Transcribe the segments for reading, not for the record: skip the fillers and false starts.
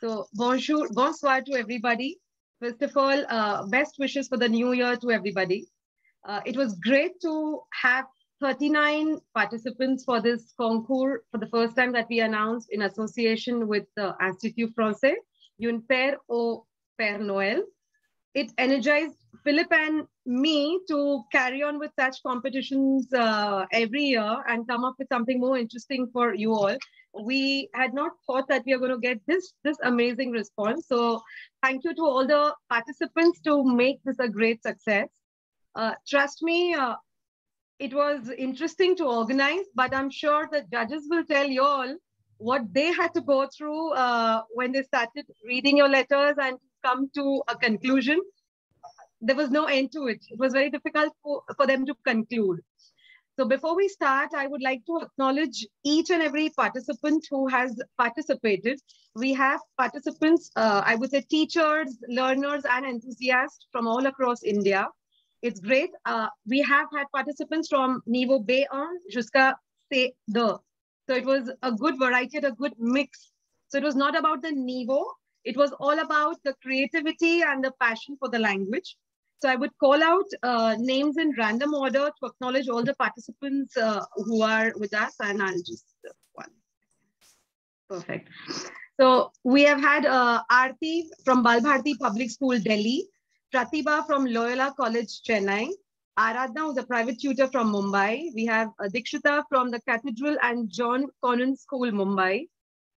So, bonjour, bonsoir to everybody. First of all, best wishes for the new year to everybody. It was great to have 39 participants for this concours for the first time that we announced in association with the Institut Français, Une Paire au Père Noël. It energized Philip and me to carry on with such competitions every year and come up with something more interesting for you all. We had not thought that we are going to get this amazing response. So thank you to all the participants to make this a great success. Trust me, it was interesting to organize, but I'm sure the judges will tell you all what they had to go through when they started reading your letters and come to a conclusion. There was no end to it. It was very difficult for them to conclude. So before we start, I would like to acknowledge each and every participant who has participated. We have participants, I would say teachers, learners, and enthusiasts from all across India. It's great. We have had participants from niveau B1 jusqu'à C2. So it was a good variety, a good mix. So it was not about the niveau. It was all about the creativity and the passion for the language. So I would call out names in random order to acknowledge all the participants who are with us, and I'll just one. Perfect. So we have had Aarti from Balbharti Public School, Delhi, Pratibha from Loyola College, Chennai, Aradhna, who's a private tutor from Mumbai. We have Dikshita from the Cathedral and John Connon School, Mumbai,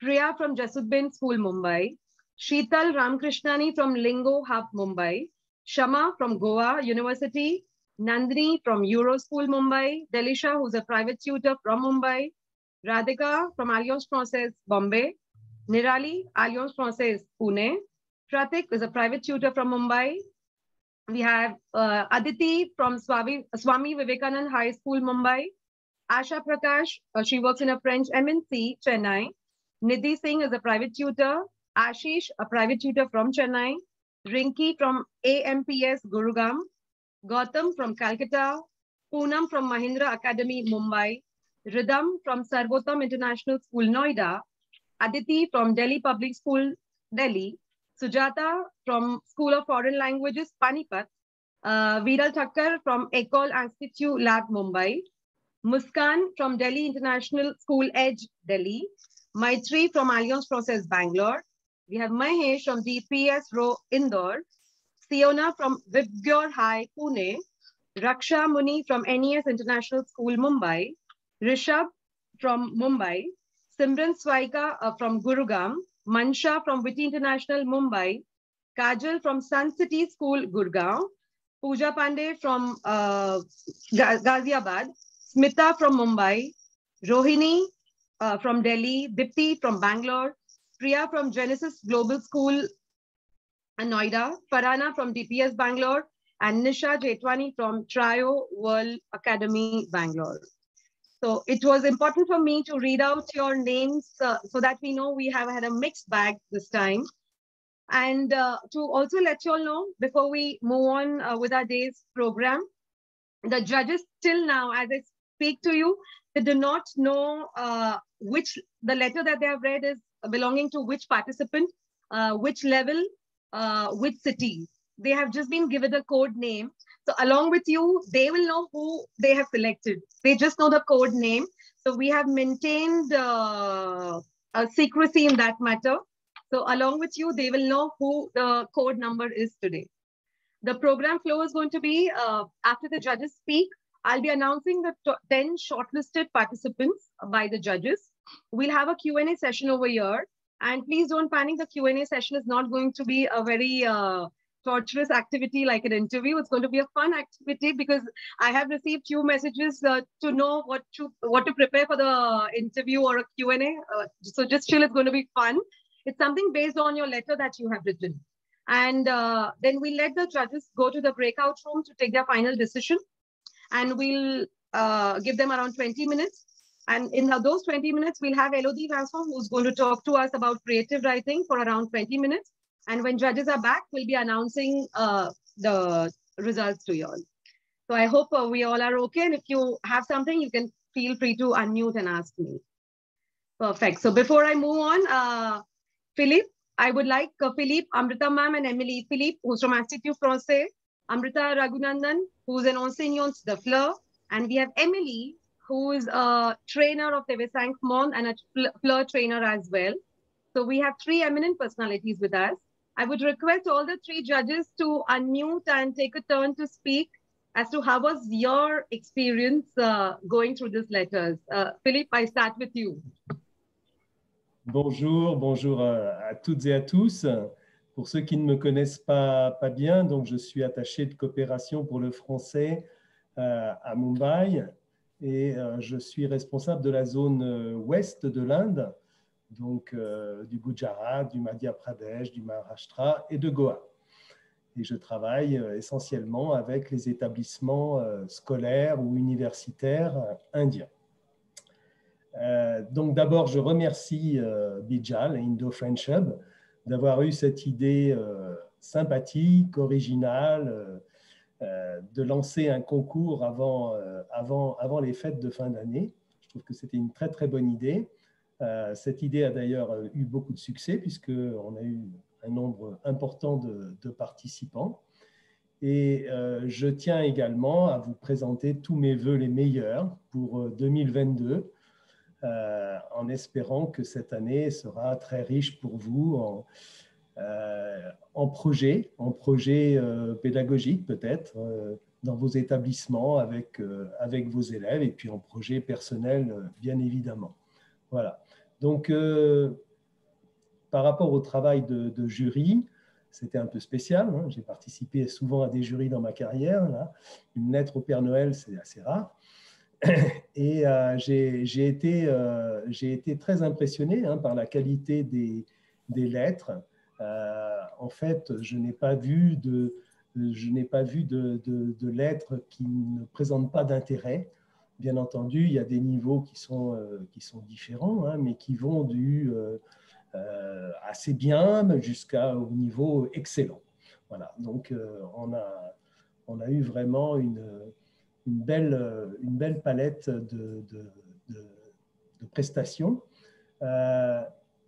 Priya from Jasuddin School, Mumbai, Sheetal Ramkrishnani from Lingo Hub, Mumbai, Shama from Goa University, Nandini from Euro School, Mumbai, Delisha, who's a private tutor from Mumbai, Radhika from Alliance Française, Bombay, Nirali, Alliance Française, Pune, Pratik is a private tutor from Mumbai. We have Aditi from Swami Vivekanand High School, Mumbai, Asha Prakash, she works in a French MNC, Chennai, Nidhi Singh is a private tutor, Ashish, a private tutor from Chennai, Rinki from AMPS Gurugam, Gautam from Calcutta, Poonam from Mahindra Academy, Mumbai, Ridham from Sarvotam International School, Noida, Aditi from Delhi Public School, Delhi, Sujata from School of Foreign Languages, Panipat, Viral Thakkar from Ecole Institute Lab, Mumbai, Muskan from Delhi International School, Edge, Delhi, Maitri from Alliance Française, Bangalore. We have Mahesh from DPS Row, Indore, Siona from Vibgyor High, Pune, Raksha Muni from NES International School, Mumbai, Rishabh from Mumbai, Simran Swaika from Gurugam, Mansha from Witty International, Mumbai, Kajal from Sun City School, Gurgaon, Pooja Pandey from Ghaziabad, Smita from Mumbai, Rohini from Delhi, Dipti from Bangalore, Priya from Genesis Global School, Noida, Farhana from DPS Bangalore, and Nisha Jetwani from Trio World Academy, Bangalore. So it was important for me to read out your names so that we know we have had a mixed bag this time. And to also let you all know, before we move on with our day's program, the judges till now, as I speak to you, they do not know which the letter that they have read is belonging to which participant, which level, which city. They have just been given a code name. So along with you, they will know who they have selected. They just know the code name. So we have maintained a secrecy in that matter. So along with you, they will know who the code number is today. The program flow is going to be, after the judges speak, I'll be announcing the 10 shortlisted participants by the judges. We'll have a Q&A session over here. And please don't panic, the Q&A session is not going to be a very torturous activity like an interview. It's going to be a fun activity because I have received few messages to know what to prepare for the interview or a Q&A. So just chill, it's going to be fun. It's something based on your letter that you have written. And then we'll let the judges go to the breakout room to take their final decision. And we'll give them around 20 minutes. And in those 20 minutes, we'll have Elodie Vincent, who's going to talk to us about creative writing for around 20 minutes. And when judges are back, we'll be announcing the results to you all. So I hope we all are okay. And if you have something, you can feel free to unmute and ask me. Perfect. So before I move on, Philip, I would like Philippe, Amrita ma'am, and Emily. Philippe, who's from Institut Français, Amrita Raghunandan, who's an enseignant de fleur, and we have Emily, who is a trainer of TV5 Monde and a fleur trainer as well. So we have three eminent personalities with us. I would request all the three judges to unmute and take a turn to speak as to how was your experience going through these letters. Philippe, I start with you. Bonjour, bonjour à toutes et à tous. Pour ceux qui ne me connaissent pas bien, donc je suis attaché de coopération pour le français à Mumbai et je suis responsable de la zone ouest de l'Inde, donc du Gujarat, du Madhya Pradesh, du Maharashtra et de Goa. Et je travaille essentiellement avec les établissements scolaires ou universitaires indiens. Donc d'abord, je remercie Bijal et Indo-French Hub d'avoir eu cette idée sympathique, originale, de lancer un concours avant les fêtes de fin d'année. Je trouve que c'était une très très bonne idée. Cette idée a d'ailleurs eu beaucoup de succès puisqu'on a eu un nombre important de participants. Et je tiens également à vous présenter tous mes vœux les meilleurs pour 2022. En espérant que cette année sera très riche pour vous en projets pédagogiques peut-être, dans vos établissements avec vos élèves et puis en projets personnels bien évidemment. Voilà. Donc, par rapport au travail de jury, c'était un peu spécial. Hein. J'ai participé souvent à des jurys dans ma carrière. Là. Une lettre au Père Noël, c'est assez rare. Et j'ai été très impressionné par la qualité des lettres. En fait, je n'ai pas vu de lettres qui ne présentent pas d'intérêt. Bien entendu, il y a des niveaux qui sont différents, mais qui vont du assez bien jusqu'au niveau excellent. Voilà. Donc, on a eu vraiment une belle palette de prestations.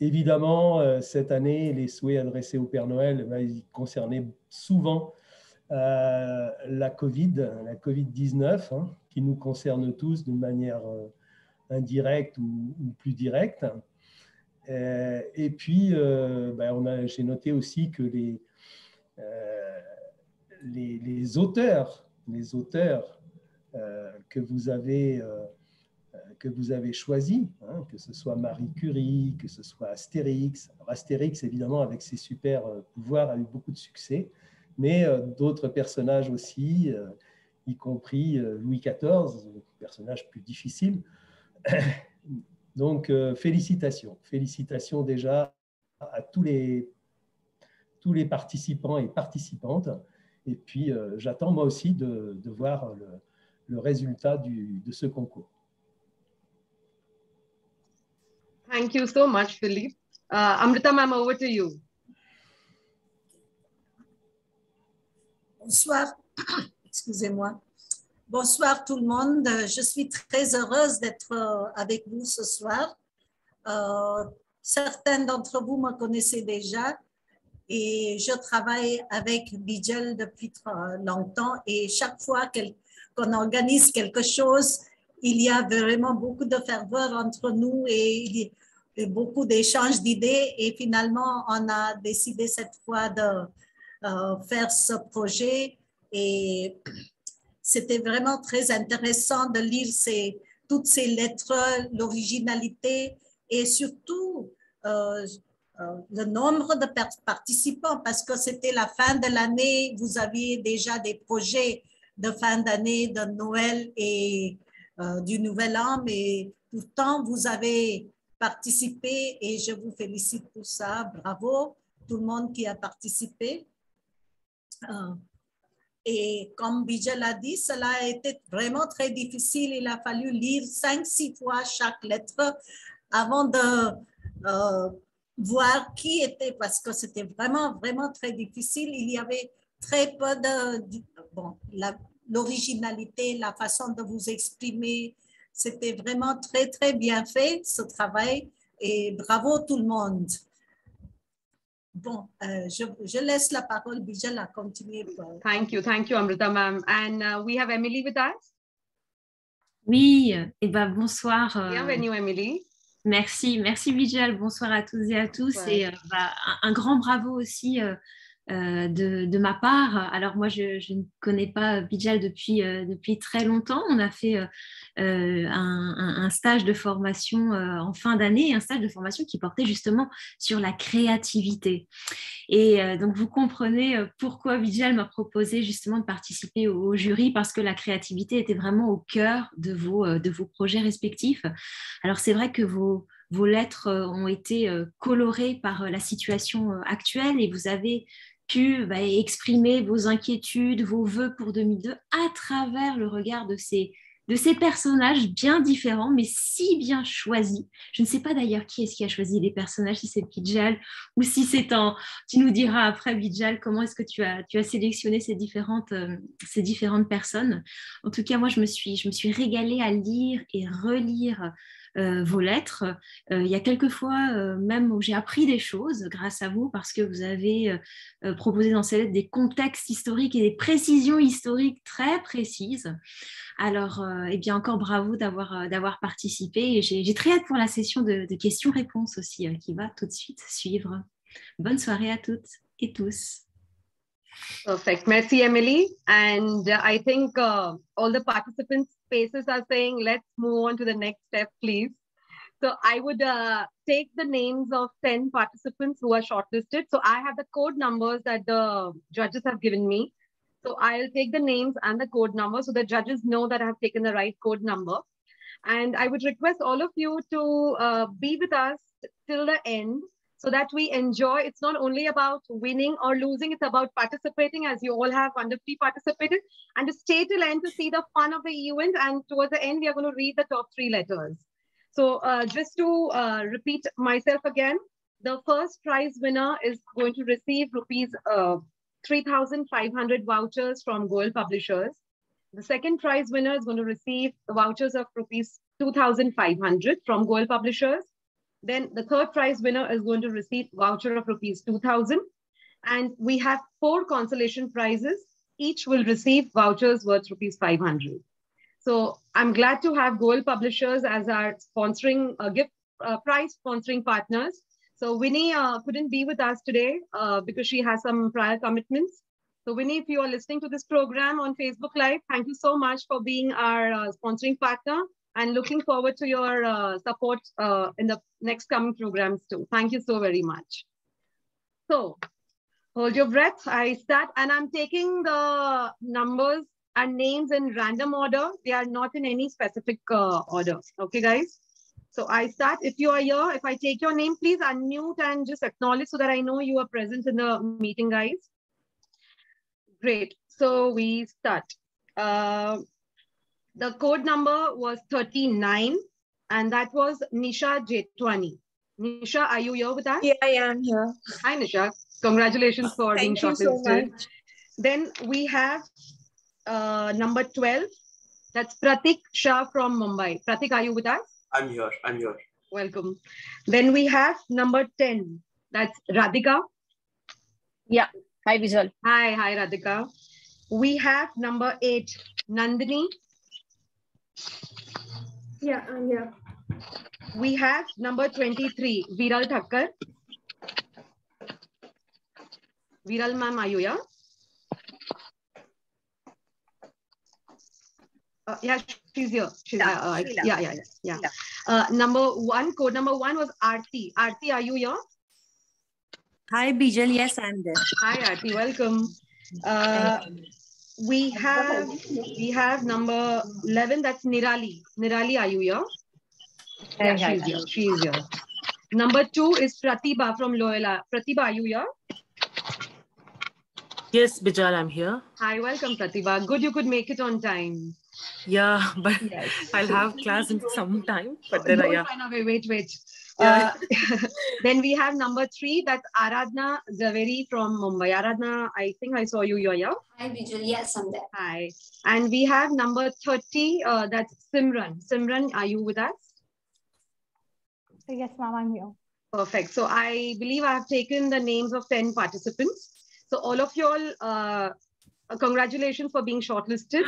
Évidemment, cette année, les souhaits adressés au Père Noël, ils concernaient souvent la Covid-19, qui nous concerne tous d'une manière indirecte ou plus directe. Et puis, j'ai noté aussi que les auteurs que vous avez choisi, que ce soit Marie Curie, que ce soit Astérix. Alors Astérix, évidemment, avec ses super pouvoirs, a eu beaucoup de succès, mais d'autres personnages aussi, y compris Louis XIV, personnage plus difficile. Donc, félicitations déjà à tous les participants et participantes. Et puis, j'attends moi aussi de voir le résultat de ce concours. Thank you so much, Philippe. Amrita ma'am, over to you. Bonsoir, excusez-moi. Bonsoir tout le monde. Je suis très heureuse d'être avec vous ce soir. Certains d'entre vous me connaissez déjà et je travaille avec Bijal depuis longtemps et chaque fois qu'on organise quelque chose, il y a vraiment beaucoup de ferveur entre nous et beaucoup d'échanges d'idées et finalement, on a décidé cette fois de faire ce projet et c'était vraiment très intéressant de lire toutes ces lettres, l'originalité et surtout le nombre de participants parce que c'était la fin de l'année, vous aviez déjà des projets de fin d'année, de Noël et du Nouvel An, mais pourtant vous avez participé et je vous félicite pour ça. Bravo tout le monde qui a participé. Et comme Bijal a dit, cela a été vraiment très difficile. Il a fallu lire 5-6 fois chaque lettre avant de voir qui était, parce que c'était vraiment, vraiment très difficile. Il y avait très peu l'originalité, la façon de vous exprimer. C'était vraiment très, très bien fait, ce travail. Et bravo tout le monde. Bon, je laisse la parole Bijal à continuer. Thank you, Amrita ma'am. And we have Emily with us. Oui, et ben bonsoir. Bienvenue Emily. Merci Bijal, bonsoir à toutes et à tous. Ouais. Et un grand bravo aussi de ma part. Alors moi, je ne connais pas Bijal depuis très longtemps. On a fait un stage de formation en fin d'année, un stage de formation qui portait justement sur la créativité. Et donc, vous comprenez pourquoi Bijal m'a proposé justement de participer au jury, parce que la créativité était vraiment au cœur de vos projets respectifs. Alors, c'est vrai que vos lettres ont été colorées par la situation actuelle et vous avez pu exprimer vos inquiétudes, vos vœux pour 2002 à travers le regard de ces personnages bien différents, mais si bien choisis. Je ne sais pas d'ailleurs qui est-ce qui a choisi les personnages, si c'est Bijal ou si c'est tu nous diras après, Bijal, comment est-ce que tu as sélectionné ces différentes personnes. En tout cas, moi, je me suis régalée à lire et relire vos lettres. Il y a quelques fois même où j'ai appris des choses grâce à vous, parce que vous avez proposé dans ces lettres des contextes historiques et des précisions historiques très précises. Alors, eh bien, encore bravo d'avoir participé. Et j'ai très hâte pour la session de questions-réponses aussi qui va tout de suite suivre. Bonne soirée à toutes et tous. Perfect. Merci, Emily. And I think all the participants' faces are saying, let's move on to the next step, please. So I would take the names of 10 participants who are shortlisted. So I have the code numbers that the judges have given me. So I'll take the names and the code number so the judges know that I have taken the right code number. And I would request all of you to be with us till the end so that we enjoy. It's not only about winning or losing, it's about participating, as you all have wonderfully participated, and to stay till end to see the fun of the event. And towards the end, we are going to read the top 3 letters. So just to repeat myself again, the first prize winner is going to receive rupees 3,500 vouchers from Goel Publishers. The second prize winner is going to receive vouchers of rupees 2,500 from Goel Publishers. Then the third prize winner is going to receive voucher of rupees 2,000. And we have 4 consolation prizes. Each will receive vouchers worth rupees 500. So I'm glad to have Goel Publishers as our sponsoring gift prize sponsoring partners. So Winnie couldn't be with us today because she has some prior commitments. So Winnie, if you are listening to this program on Facebook Live, thank you so much for being our sponsoring partner, and looking forward to your support in the next coming programs too. Thank you so very much. So hold your breath. I start, and I'm taking the numbers and names in random order. They are not in any specific order. Okay, guys? So I start. If you are here, if I take your name, please unmute and just acknowledge so that I know you are present in the meeting, guys. Great. So we start. The code number was 39, and that was Nisha Jetwani. Nisha, are you here with us? Yeah, I am here. Hi, Nisha. Congratulations for being shortlisted. Thank you so much. Then we have number 12. That's Pratik Shah from Mumbai. Pratik, are you with us? I'm here. Welcome. Then we have number 10. That's Radhika. Yeah. Hi, Bijal. Hi, Radhika. We have number 8, Nandini. Yeah, I'm here. We have number 23, Viral Thakkar. Viral ma'am, are you here? Yeah, she's here. Yeah. Number 1, code number 1 was Aarti. Aarti, are you here? Hi, Bijal. Yes, I'm there. Hi, Aarti. Welcome. We have number 11. That's Nirali. Nirali, are you here? Yeah, she is here. Number 2 is Pratibha from Loyola. Pratibha, are you here? Yes, Bijal, I'm here. Hi, welcome, Pratibha. Good, you could make it on time. Yeah, but yes. I'll have class in some time. But then, Don't run away. Wait. Yeah. Then we have number 3. That's Aradhna Zaveri from Mumbai. Aradhna, I think I saw you here. Hi, Bijal. Yes, I'm there. Hi. And we have number 30. That's Simran. Simran, are you with us? Yes, ma'am, I'm here. Perfect. So I believe I have taken the names of 10 participants. So all of you all, congratulations for being shortlisted.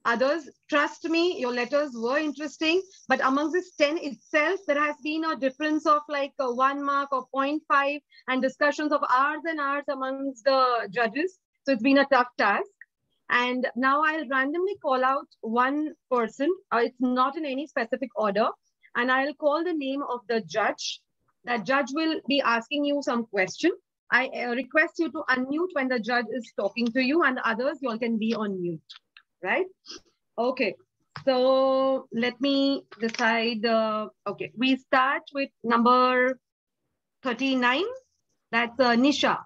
Others, trust me, your letters were interesting, but amongst this 10 itself, there has been a difference of like 1 mark or 0.5 and discussions of hours and hours amongst the judges. So it's been a tough task. And now I'll randomly call out one person. It's not in any specific order. And I'll call the name of the judge. That judge will be asking you some question. I request you to unmute when the judge is talking to you, and the others, you all can be on mute, right? Okay, so let me decide. Okay, we start with number 39. That's Nisha.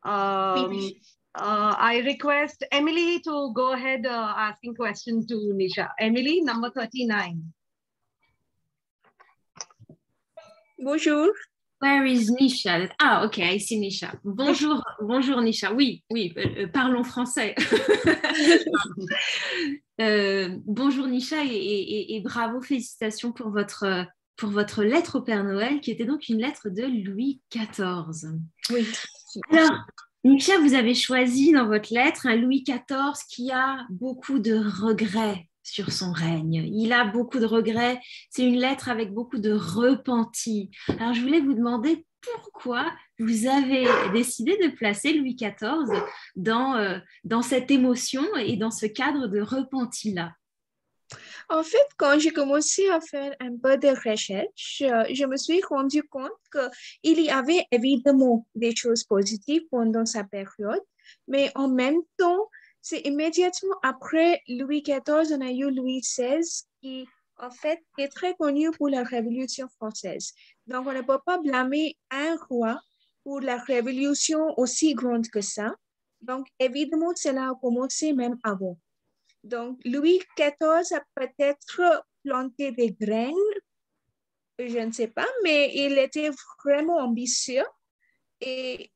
I request Emily to go ahead asking question to Nisha. Emily, number 39. Bonjour. Where is Nisha? Ah, ok, I see Nisha. Bonjour, bonjour Nisha. Oui, oui, parlons français. Bonjour Nisha et bravo, félicitations pour votre lettre au Père Noël, qui était donc une lettre de Louis XIV. Oui. Alors, Nisha, vous avez choisi dans votre lettre un Louis XIV qui a beaucoup de regrets sur son règne. Il a beaucoup de regrets. C'est une lettre avec beaucoup de repentis. Alors, je voulais vous demander pourquoi vous avez décidé de placer Louis XIV dans cette émotion et dans ce cadre de repenti-là. En fait, quand j'ai commencé à faire un peu de recherche, je me suis rendu compte qu'il y avait évidemment des choses positives pendant sa période, mais en même temps, c'est immédiatement après Louis XIV, on a eu Louis XVI qui, en fait, est très connu pour la Révolution française. Donc, on ne peut pas blâmer un roi pour la révolution aussi grande que ça. Donc, évidemment, cela a commencé même avant. Donc, Louis XIV a peut-être planté des graines, je ne sais pas, mais il était vraiment ambitieux. Et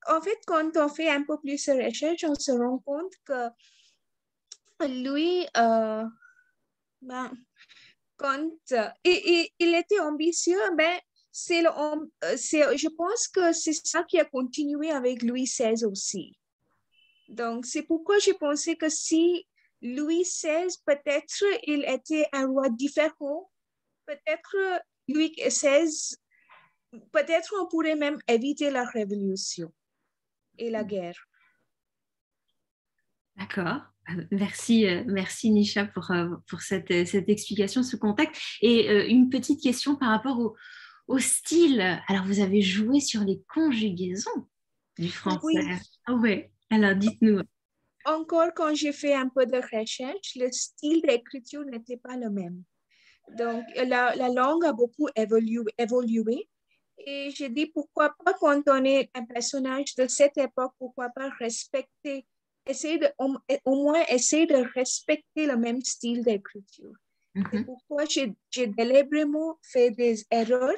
en fait, quand on fait un peu plus de recherche, on se rend compte que lui, quand il était ambitieux, je pense que c'est ça qui a continué avec Louis XVI aussi. Donc, c'est pourquoi j'ai pensé que si Louis XVI, peut-être il était un roi différent, peut-être Louis XVI, peut-être on pourrait même éviter la révolution et la guerre. D'accord. Merci Nisha pour cette explication, ce contact. Et une petite question par rapport au style. Alors, vous avez joué sur les conjugaisons du français. Oui. Ah ouais. Alors, dites-nous. Encore quand j'ai fait un peu de recherche, le style d'écriture n'était pas le même. Donc, la langue a beaucoup évolué. Et j'ai dit, pourquoi pas, quand on est un personnage de cette époque, pourquoi pas respecter, au moins essayer de respecter le même style d'écriture. C'est pourquoi j'ai délibérément fait des erreurs,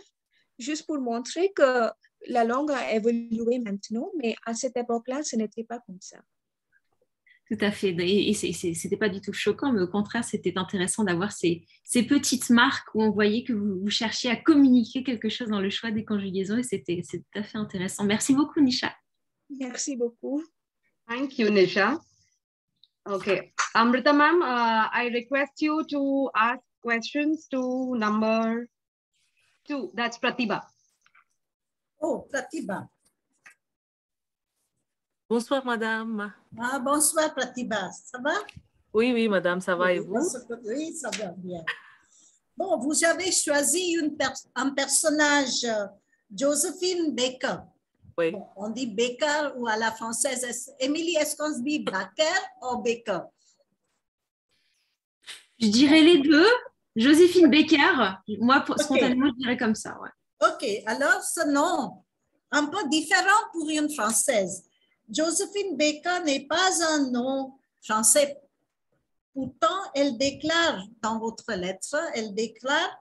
juste pour montrer que la langue a évolué maintenant, mais à cette époque-là, ce n'était pas comme ça. Tout à fait. Et c'était pas du tout choquant, mais au contraire, c'était intéressant d'avoir ces petites marques où on voyait que vous cherchiez à communiquer quelque chose dans le choix des conjugaisons, et c'est tout à fait intéressant. Merci beaucoup, Nisha. Merci beaucoup. Thank you, Nisha. Okay. Amrita ma'am, I request you to ask questions to number 2. That's Pratibha. Oh, Pratibha. Bonsoir, madame. Ah, bonsoir, Pratibha. Ça va? Oui, oui, madame, ça va et vous? Oui, ça va bien. Bon, vous avez choisi un personnage, Josephine Baker. Oui. Bon, on dit Baker ou à la française. Émilie, est-ce qu'on se dit Baker ou Baker? Je dirais les deux. Joséphine Baker. Moi, spontanément, je dirais comme ça. Ouais. OK. Alors, ce nom, un peu différent pour une Française. Josephine Baker n'est pas un nom français. Pourtant, elle déclare dans votre lettre, elle déclare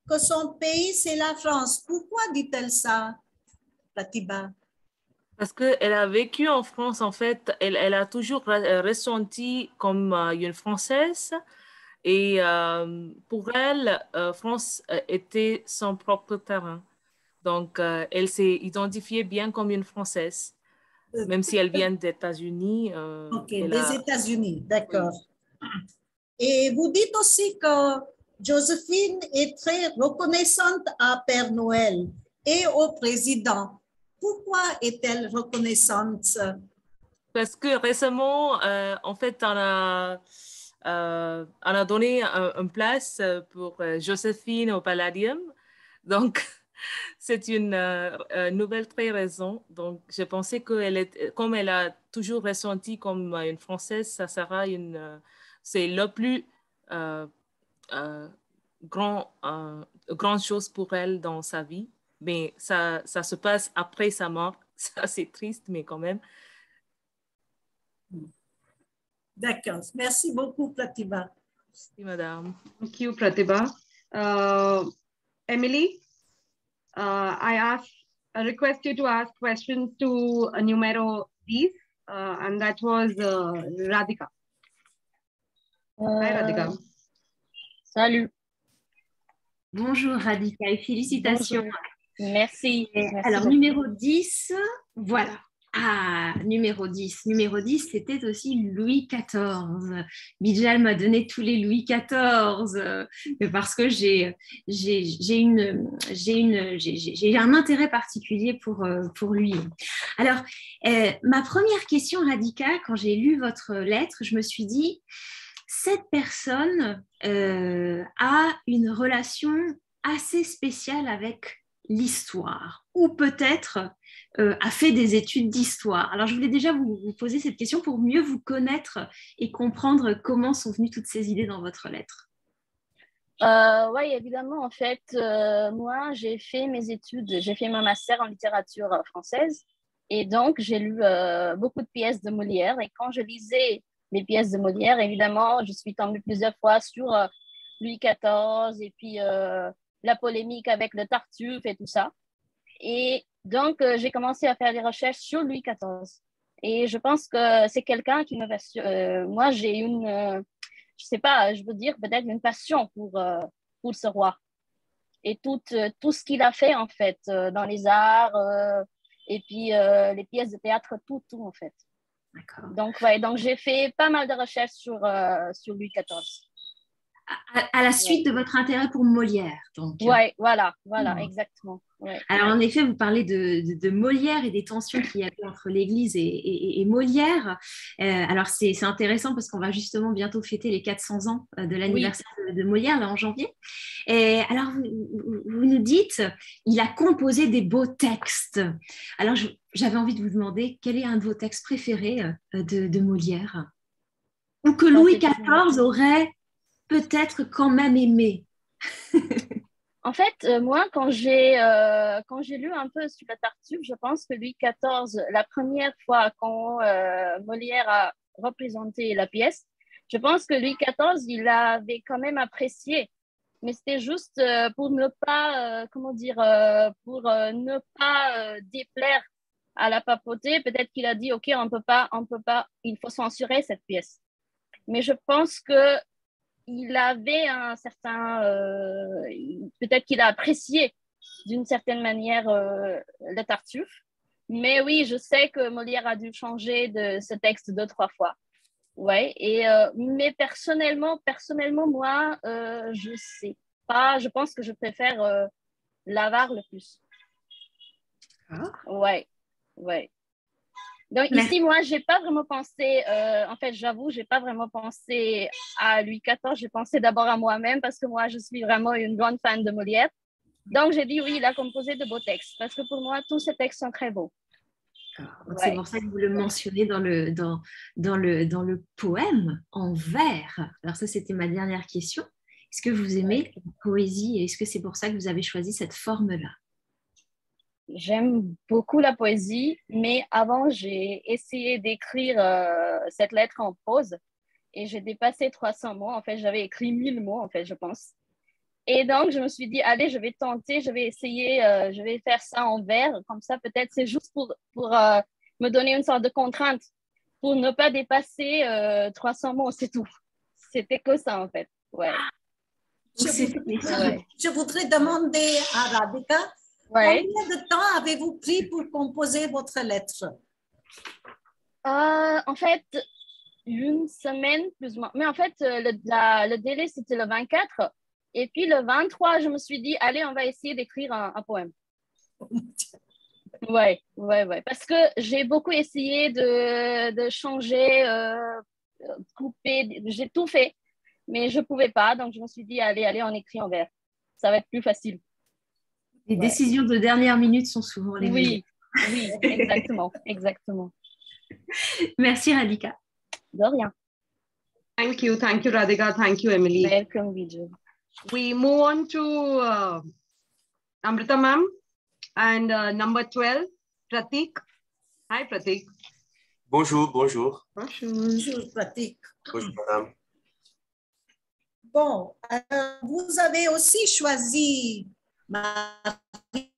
que son pays, c'est la France. Pourquoi dit-elle ça, Pratibha? Parce qu'elle a vécu en France, en fait, elle a toujours ressenti comme une Française. Et pour elle, France était son propre terrain. Donc, elle s'est identifiée bien comme une Française, même si elle vient des États-Unis. Ok, des États-Unis, d'accord. Et vous dites aussi que Joséphine est très reconnaissante à Père Noël et au président. Pourquoi est-elle reconnaissante? Parce que récemment, en fait, on a donné une place pour Joséphine au Palladium. Donc, c'est une nouvelle très raison. Donc, je pensais comme elle a toujours ressenti comme une Française, ça sera c'est le plus grande chose pour elle dans sa vie. Mais ça se passe après sa mort. Ça, c'est triste, mais quand même. D'accord. Merci beaucoup, Pratibha. Merci, madame. Thank you, Pratibha. Emily, I request you to ask questions to numero 10, and that was Radhika. Hi, Radhika. Salut. Bonjour Radhika et félicitations. Bonjour. Merci. Alors, numéro 10, voilà. Ah, numéro 10. Numéro 10, c'était aussi Louis XIV. Bijal m'a donné tous les Louis XIV parce que j'ai un intérêt particulier pour lui. Alors, ma première question, Radhika, quand j'ai lu votre lettre, je me suis dit, cette personne a une relation assez spéciale avec l'histoire, ou peut-être a fait des études d'histoire. Alors, je voulais déjà vous poser cette question pour mieux vous connaître et comprendre comment sont venues toutes ces idées dans votre lettre. Oui, évidemment, en fait, moi, j'ai fait mes études, j'ai fait mon master en littérature française, et donc, j'ai lu beaucoup de pièces de Molière, et quand je lisais les pièces de Molière, évidemment, je suis tombée plusieurs fois sur Louis XIV, et puis la polémique avec le Tartuffe et tout ça. Et donc, j'ai commencé à faire des recherches sur Louis XIV. Et je pense que c'est quelqu'un qui me passionne. Moi, j'ai je sais pas, je veux dire peut-être une passion pour ce roi. Et tout ce qu'il a fait, en fait, dans les arts, et puis les pièces de théâtre, tout en fait. D'accord. Donc, ouais, donc j'ai fait pas mal de recherches sur Louis XIV. À la suite de votre intérêt pour Molière, donc. Oui, voilà, exactement. Ouais. Alors, en effet, vous parlez de Molière et des tensions qu'il y avait entre l'Église et Molière. Alors, c'est intéressant parce qu'on va justement bientôt fêter les 400 ans de l'anniversaire de Molière, là, en janvier. Et alors, vous nous dites, il a composé des beaux textes. Alors, j'avais envie de vous demander, quel est un de vos textes préférés de Molière? Ou que Louis XIV aurait peut-être quand même aimé. En fait, moi, quand j'ai lu un peu sur le Tartuffe, je pense que Louis XIV, la première fois quand Molière a représenté la pièce, je pense que Louis XIV, il l'avait quand même apprécié. Mais c'était juste pour ne pas, pour ne pas déplaire à la papauté. Peut-être qu'il a dit, OK, on peut pas, il faut censurer cette pièce. Mais je pense que il avait un certain, peut-être qu'il a apprécié d'une certaine manière le Tartuffe. Mais oui, je sais que Molière a dû changer de ce texte 2-3 fois. Ouais. Et mais personnellement, moi, je sais pas. Je pense que je préfère l'Avare le plus. Ah. Ouais. Donc ici, moi, j'ai pas vraiment pensé, en fait, j'avoue, j'ai pas vraiment pensé à Louis XIV, j'ai pensé d'abord à moi-même parce que moi, je suis vraiment une grande fan de Molière. Donc, j'ai dit oui, il a composé de beaux textes parce que pour moi, tous ces textes sont très beaux. C'est pour ça que vous le mentionnez dans le poème en vers. Alors ça, c'était ma dernière question. Est-ce que vous aimez la poésie et est-ce que c'est pour ça que vous avez choisi cette forme-là? J'aime beaucoup la poésie, mais avant, j'ai essayé d'écrire cette lettre en prose et j'ai dépassé 300 mots. En fait, j'avais écrit 1000 mots, en fait, je pense. Et donc, je me suis dit, allez, je vais tenter, je vais essayer, je vais faire ça en vers. Comme ça, peut-être, c'est juste pour me donner une sorte de contrainte, pour ne pas dépasser 300 mots, c'est tout. C'était que ça, en fait. Ouais. Je voudrais demander à Radhika, Ouais. Combien de temps avez-vous pris pour composer votre lettre? En fait, une semaine plus ou moins. Mais en fait, le délai, c'était le 24. Et puis le 23, je me suis dit, allez, on va essayer d'écrire un poème. Ouais. Parce que j'ai beaucoup essayé de changer, couper, j'ai tout fait, mais je ne pouvais pas. Donc, je me suis dit, allez, on écrit en vers. Ça va être plus facile. Les décisions de dernière minute sont souvent les meilleures. Oui, exactement. Merci, Radhika. De rien. Thank you, Radhika. Thank you, Emily. Welcome, Vijay. We move on to Amrita ma'am and number 12, Pratik. Hi, Pratik. Bonjour, bonjour. Bonjour, Pratik. Bonjour, madame. Bon, vous avez aussi choisi Marie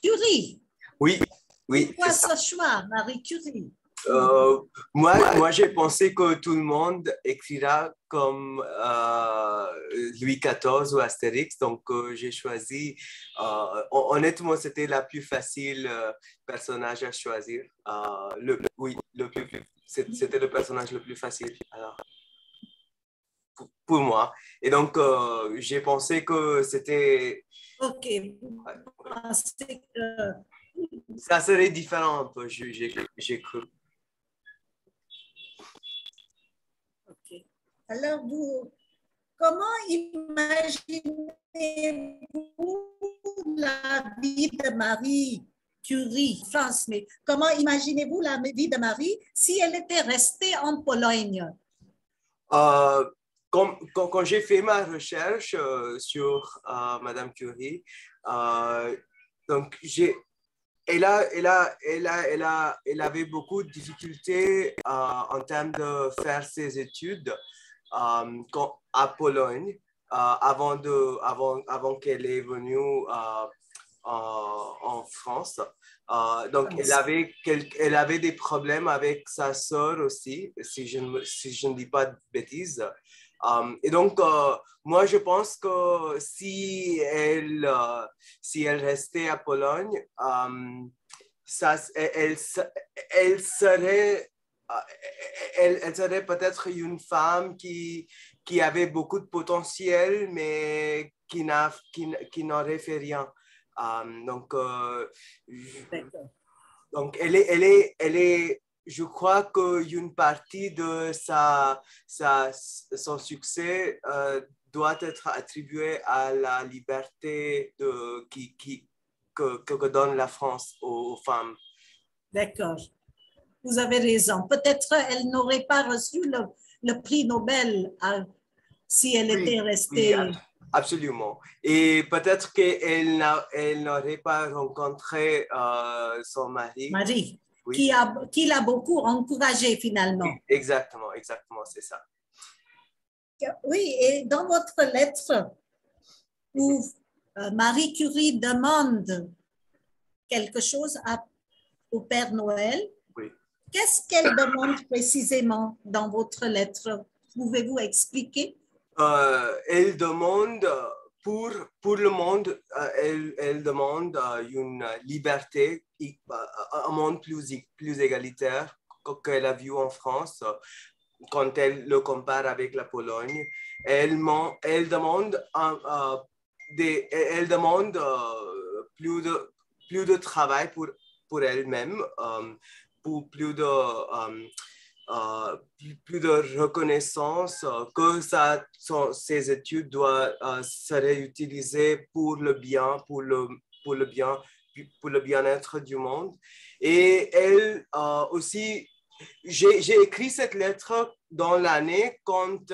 Curie. Oui. Pourquoi ce choix, Marie Curie? Moi, j'ai pensé que tout le monde écrira comme Louis XIV ou Astérix, donc j'ai choisi, honnêtement, c'était la plus facile personnage à choisir. C'était le personnage le plus facile pour moi. Et donc, j'ai pensé que c'était... Ok. Ça serait différent un peu, j'ai cru. Ok. Alors, comment imaginez-vous la vie de Marie Curie, France, mais comment imaginez-vous la vie de Marie si elle était restée en Pologne? Quand j'ai fait ma recherche sur Madame Curie, donc elle avait beaucoup de difficultés en termes de faire ses études à Pologne avant qu'elle est venue en France. Donc, elle avait des problèmes avec sa sœur aussi, si je ne dis pas de bêtises. Et donc, moi, je pense que si elle restait à Pologne, elle serait peut-être une femme qui avait beaucoup de potentiel, mais qui n'aurait fait rien. Donc, elle est je crois qu'une partie de son succès doit être attribuée à la liberté que donne la France aux femmes. D'accord. Vous avez raison. Peut-être elle n'aurait pas reçu le prix Nobel si elle était restée. Oui, absolument. Et peut-être qu'elle n'aurait pas rencontré son mari. Marie. Oui. Qui l'a beaucoup encouragé finalement. Exactement, c'est ça. Oui, et dans votre lettre où Marie Curie demande quelque chose au Père Noël, oui. Qu'est-ce qu'elle demande précisément dans votre lettre? Pouvez-vous expliquer? Elle demande pour le monde, elle demande une liberté, un monde plus égalitaire qu'elle a vu en France quand elle le compare avec la Pologne. Elle demande plus de travail pour elle-même, pour plus de reconnaissance, que ces études seraient utilisées pour le bien, pour le bien-être du monde. Et elle aussi, j'ai écrit cette lettre dans l'année quand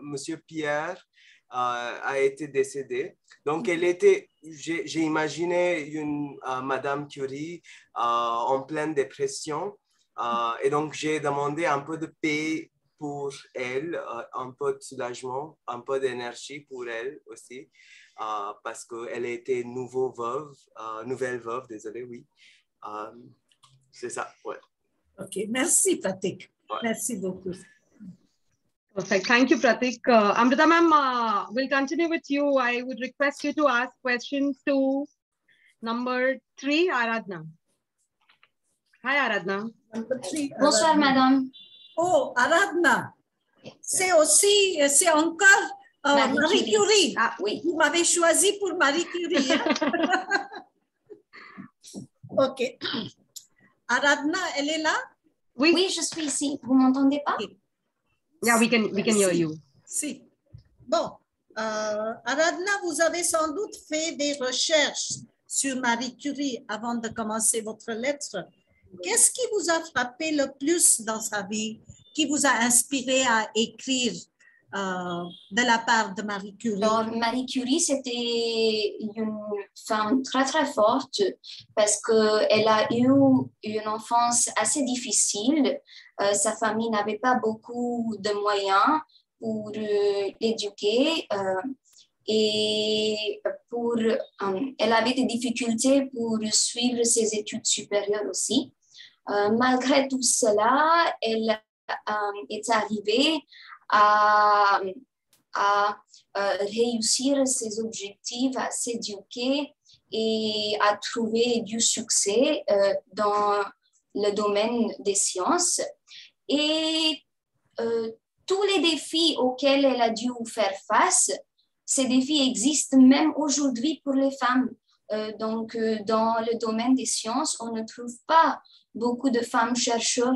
Monsieur Pierre a été décédé. Donc, j'ai imaginé une Madame Curie en pleine dépression. Et donc, j'ai demandé un peu de paix pour elle, un peu de soulagement, un peu d'énergie pour elle aussi, parce qu'elle a été nouvelle veuve, désolé, oui. C'est ça, ouais. Ok, merci Pratik. Ouais. Merci beaucoup. Perfect. Thank you, Pratik. Amrita ma'am, we'll continue with you. I would request you to ask questions to Number 3, Aradhna. Hi, Aradhna. Bonsoir, madame. Oh, Aradhna. C'est encore Marie Curie. Ah, oui. Vous m'avez choisi pour Marie Curie. Hein? OK. Aradhna, elle est là? Oui. Oui, je suis ici. Vous m'entendez pas? Okay. Yeah, we can hear you. Si. Bon, Aradhna, vous avez sans doute fait des recherches sur Marie Curie avant de commencer votre lettre. Qu'est-ce qui vous a frappé le plus dans sa vie, qui vous a inspiré à écrire de la part de Marie Curie? Alors, Marie Curie, c'était une femme très, très forte parce qu'elle a eu une enfance assez difficile. Sa famille n'avait pas beaucoup de moyens pour l'éduquer et elle avait des difficultés pour suivre ses études supérieures aussi. Malgré tout cela, elle est arrivée à réussir ses objectifs, à s'éduquer et à trouver du succès dans le domaine des sciences. Et tous les défis auxquels elle a dû faire face, ces défis existent même aujourd'hui pour les femmes. Donc, dans le domaine des sciences, on ne trouve pas beaucoup de femmes chercheurs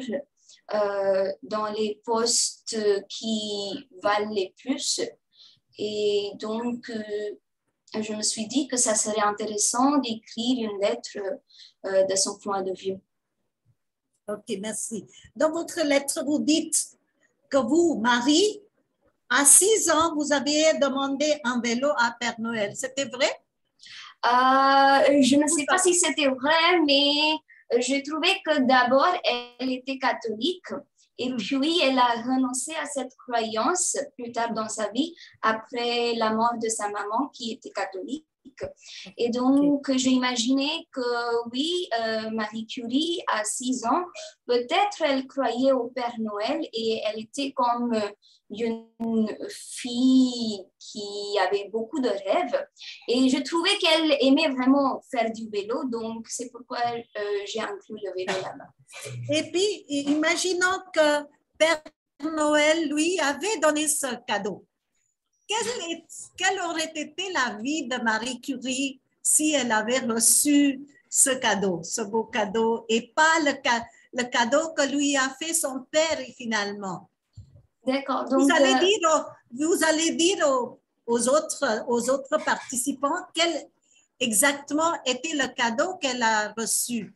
dans les postes qui valent les plus. Et donc, je me suis dit que ça serait intéressant d'écrire une lettre de son point de vue. OK, merci. Dans votre lettre, vous dites que vous, Marie, à 6 ans, vous avez demandé un vélo à Père Noël. C'était vrai? Je ne sais pas si c'était vrai, mais j'ai trouvé que d'abord, elle était catholique et puis elle a renoncé à cette croyance plus tard dans sa vie après la mort de sa maman qui était catholique. Et donc, j'ai imaginé que oui, Marie Curie, à 6 ans, peut-être elle croyait au Père Noël et elle était comme une fille qui avait beaucoup de rêves. Et je trouvais qu'elle aimait vraiment faire du vélo, donc c'est pourquoi j'ai inclus le vélo là-bas. Et puis, imaginons que Père Noël, lui, avait donné ce cadeau. Quelle aurait été la vie de Marie Curie si elle avait reçu ce cadeau, ce beau cadeau, et pas le cadeau que lui a fait son père finalement? D'accord. Vous allez dire aux autres participants quel exactement était le cadeau qu'elle a reçu.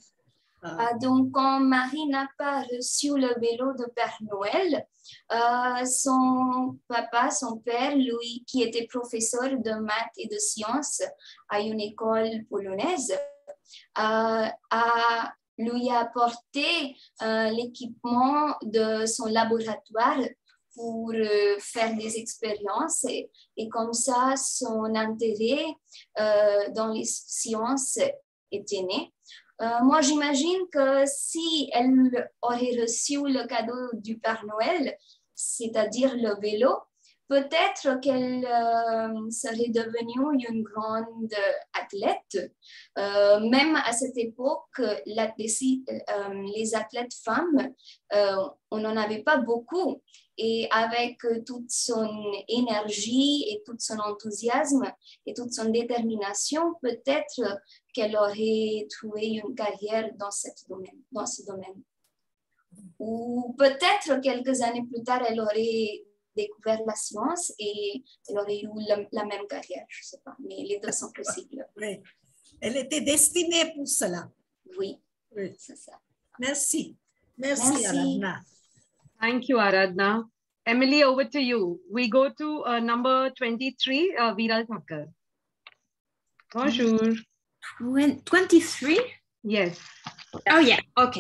Donc, quand Marie n'a pas reçu le vélo de Père Noël, son père, lui, qui était professeur de maths et de sciences à une école polonaise, lui a apporté l'équipement de son laboratoire pour faire des expériences et comme ça, son intérêt dans les sciences était né. Moi, j'imagine que si elle aurait reçu le cadeau du Père Noël, c'est-à-dire le vélo, peut-être qu'elle serait devenue une grande athlète. Même à cette époque, les athlètes femmes, on n'en avait pas beaucoup. Et avec toute son énergie et tout son enthousiasme et toute son détermination, peut-être qu'elle aurait trouvé une carrière dans ce domaine. Ou peut-être quelques années plus tard, elle aurait découvert la science et elle aurait eu la même carrière, je ne sais pas, mais les deux sont possibles. Oui. Elle était destinée pour cela. Oui, c'est ça. Merci. Merci, Aradhna. Thank you, Aradhna. Emily, over to you. We go to number 23, Viral Thakkar. Bonjour. 23? Yes. Oh, yeah, OK.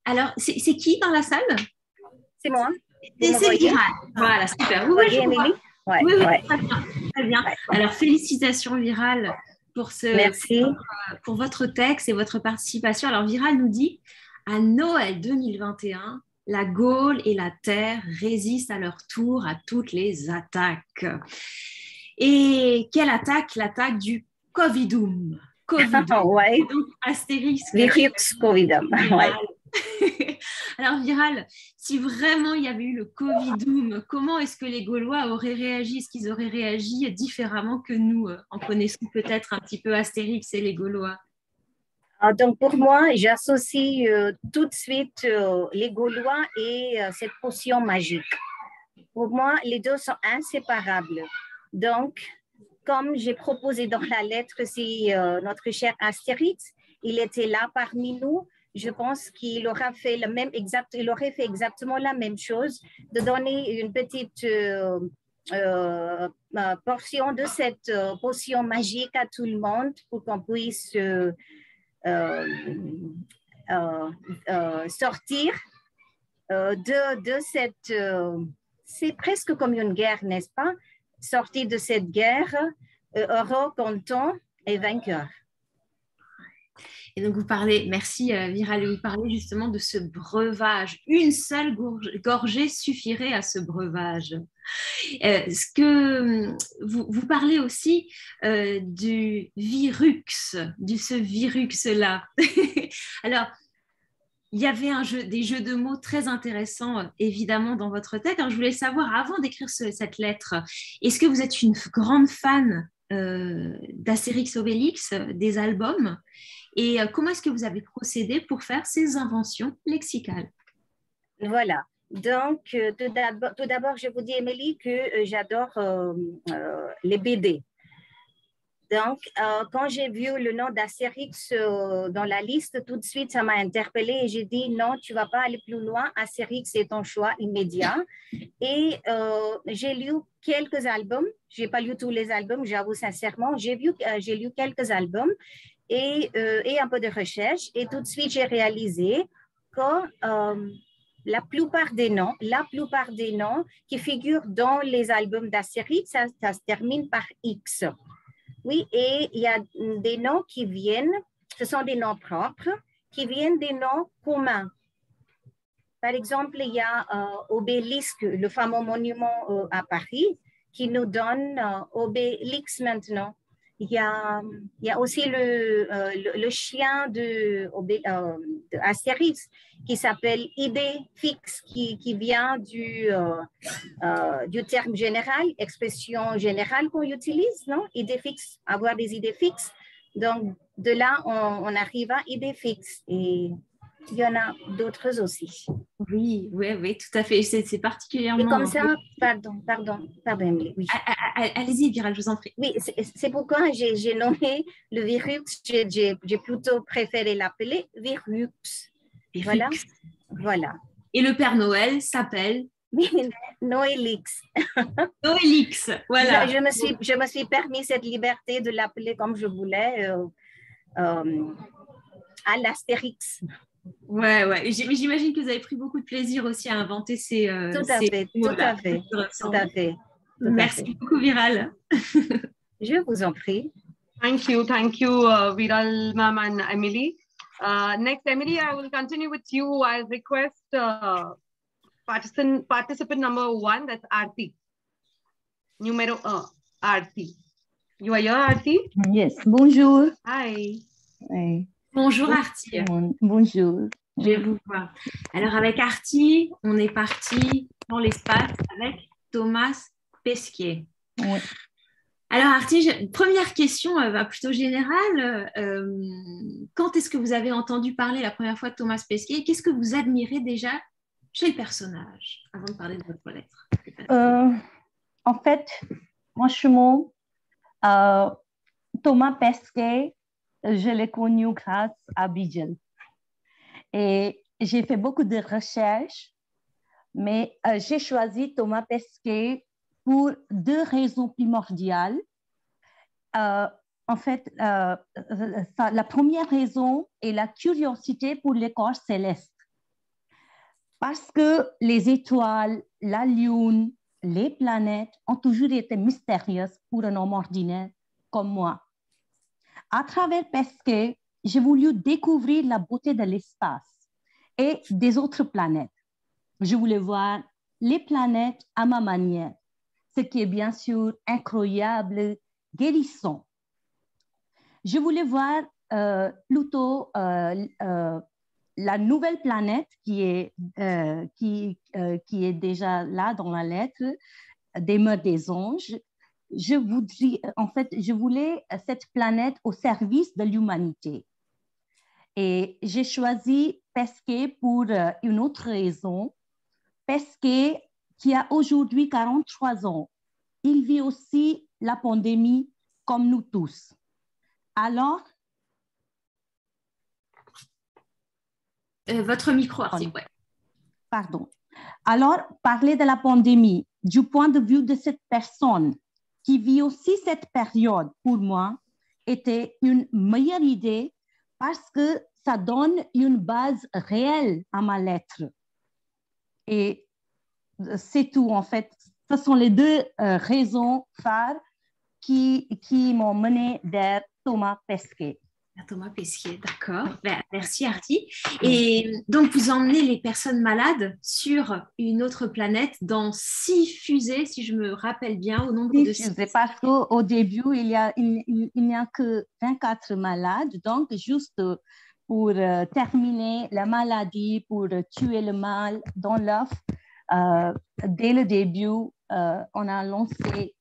Alors, c'est qui dans la salle? C'est moi. C'est Viral. Voilà, super. Oui, Emily? Oui, très bien. Alors, félicitations, Viral, pour votre texte et votre participation. Alors, Viral nous dit, à Noël 2021, la Gaule et la Terre résistent à leur tour à toutes les attaques. Et quelle attaque? L'attaque du Covidum. Ouais. Donc, Astérix. Virux Covidum. Ouais. Alors, Viral, si vraiment il y avait eu le Covidum, comment est-ce que les Gaulois auraient réagi? Est-ce qu'ils auraient réagi différemment que nous, en connaissant peut-être un petit peu Astérix et les Gaulois? Donc, pour moi, j'associe tout de suite les Gaulois et cette potion magique. Pour moi, les deux sont inséparables. Donc, comme j'ai proposé dans la lettre, si notre cher Astérix, il était là parmi nous, je pense qu'il aurait fait exactement la même chose, de donner une petite portion de cette potion magique à tout le monde pour qu'on puisse sortir de cette... c'est presque comme une guerre, n'est-ce pas? Sortir de cette guerre, heureux, content et vainqueur. Et donc, vous parlez, merci Viral, vous parlez justement de ce breuvage. Une seule gorgée suffirait à ce breuvage. Ce que vous parlez aussi du virux, ce virux-là. Alors, il y avait des jeux de mots très intéressants, évidemment, dans votre tête. Alors, je voulais savoir, avant d'écrire cette lettre, est-ce que vous êtes une grande fan d'Astérix Obélix, des albums? Et comment est-ce que vous avez procédé pour faire ces inventions lexicales? Voilà. Donc, tout d'abord, je vous dis, Émilie, que j'adore les BD. Donc, quand j'ai vu le nom d'Astérix dans la liste, tout de suite, ça m'a interpellée et j'ai dit non, tu ne vas pas aller plus loin. Astérix, c'est ton choix immédiat. Et j'ai lu quelques albums. Je n'ai pas lu tous les albums, j'avoue sincèrement. J'ai lu quelques albums et un peu de recherche. Et tout de suite, j'ai réalisé que la plupart des noms qui figurent dans les albums d'Astérix, ça se termine par X. Oui, et il y a des noms qui viennent, ce sont des noms propres, qui viennent des noms communs. Par exemple, il y a Obélisque, le fameux monument à Paris, qui nous donne Obélix maintenant. Il y a aussi le chien de Astérix qui s'appelle Idéfix, qui vient du terme général, expression générale qu'on utilise, non? Idéfix, avoir des idées fixes. Donc, de là, on arrive à Idéfix. Et il y en a d'autres aussi. Oui, tout à fait. C'est particulièrement... Et comme ça, pardon, Emily. Oui. Allez-y, Viral, je vous en prie. Oui, c'est pourquoi j'ai nommé le virux, j'ai plutôt préféré l'appeler virux. Voilà. Et le Père Noël s'appelle Noélix. Noélix, voilà. Je me suis permis cette liberté de l'appeler comme je voulais, à l'Astérix. Ouais. J'imagine que vous avez pris beaucoup de plaisir aussi à inventer ces Tout à fait. Merci beaucoup, Viral. Je vous en prie. Thank you, Viral ma'am and Emily. Next, Emily, I will continue with you. I'll request participant number 1, that's Aarti. Numero 1, Aarti. You are here, Aarti? Yes, bonjour. Hi. Hey. Bonjour Aarti. Bonjour. Je vais vous voir. Alors avec Aarti, on est parti dans l'espace avec Thomas Pesquet. Oui. Alors Aarti, première question plutôt générale. Quand est-ce que vous avez entendu parler la première fois de Thomas Pesquet? Qu'est-ce que vous admirez déjà chez le personnage avant de parler de votre lettre? En fait, franchement, Thomas Pesquet, je l'ai connu grâce à Bijal. Et j'ai fait beaucoup de recherches, mais j'ai choisi Thomas Pesquet pour 2 raisons primordiales. En fait, la première raison est la curiosité pour les corps célestes. Parce que les étoiles, la lune, les planètes ont toujours été mystérieuses pour un homme ordinaire comme moi. À travers Pesquet, j'ai voulu découvrir la beauté de l'espace et des autres planètes. Je voulais voir les planètes à ma manière. ce qui est bien sûr incroyable, guérissant. Je voulais voir plutôt la nouvelle planète qui est déjà là dans la lettre, Demeure des anges. Je voulais cette planète au service de l'humanité. Et j'ai choisi Pesquet pour une autre raison. Pesquet, qui a aujourd'hui 43 ans, il vit aussi la pandémie comme nous tous. Alors, votre micro, Artie, ouais. Pardon. Alors, parler de la pandémie du point de vue de cette personne qui vit aussi cette période, pour moi, était une meilleure idée parce que ça donne une base réelle à ma lettre. Et c'est tout, en fait. Ce sont les deux raisons phares qui m'ont mené vers Thomas Pesquet. Thomas Pesquet, d'accord. Merci Artie. Et donc, vous emmenez les personnes malades sur une autre planète dans 6 fusées, si je me rappelle bien, au nombre de 6. Parce qu'au début, il n'y a que 24 malades. Donc, juste pour terminer la maladie, pour tuer le mal dans l'œuf, dès le début, on a lancé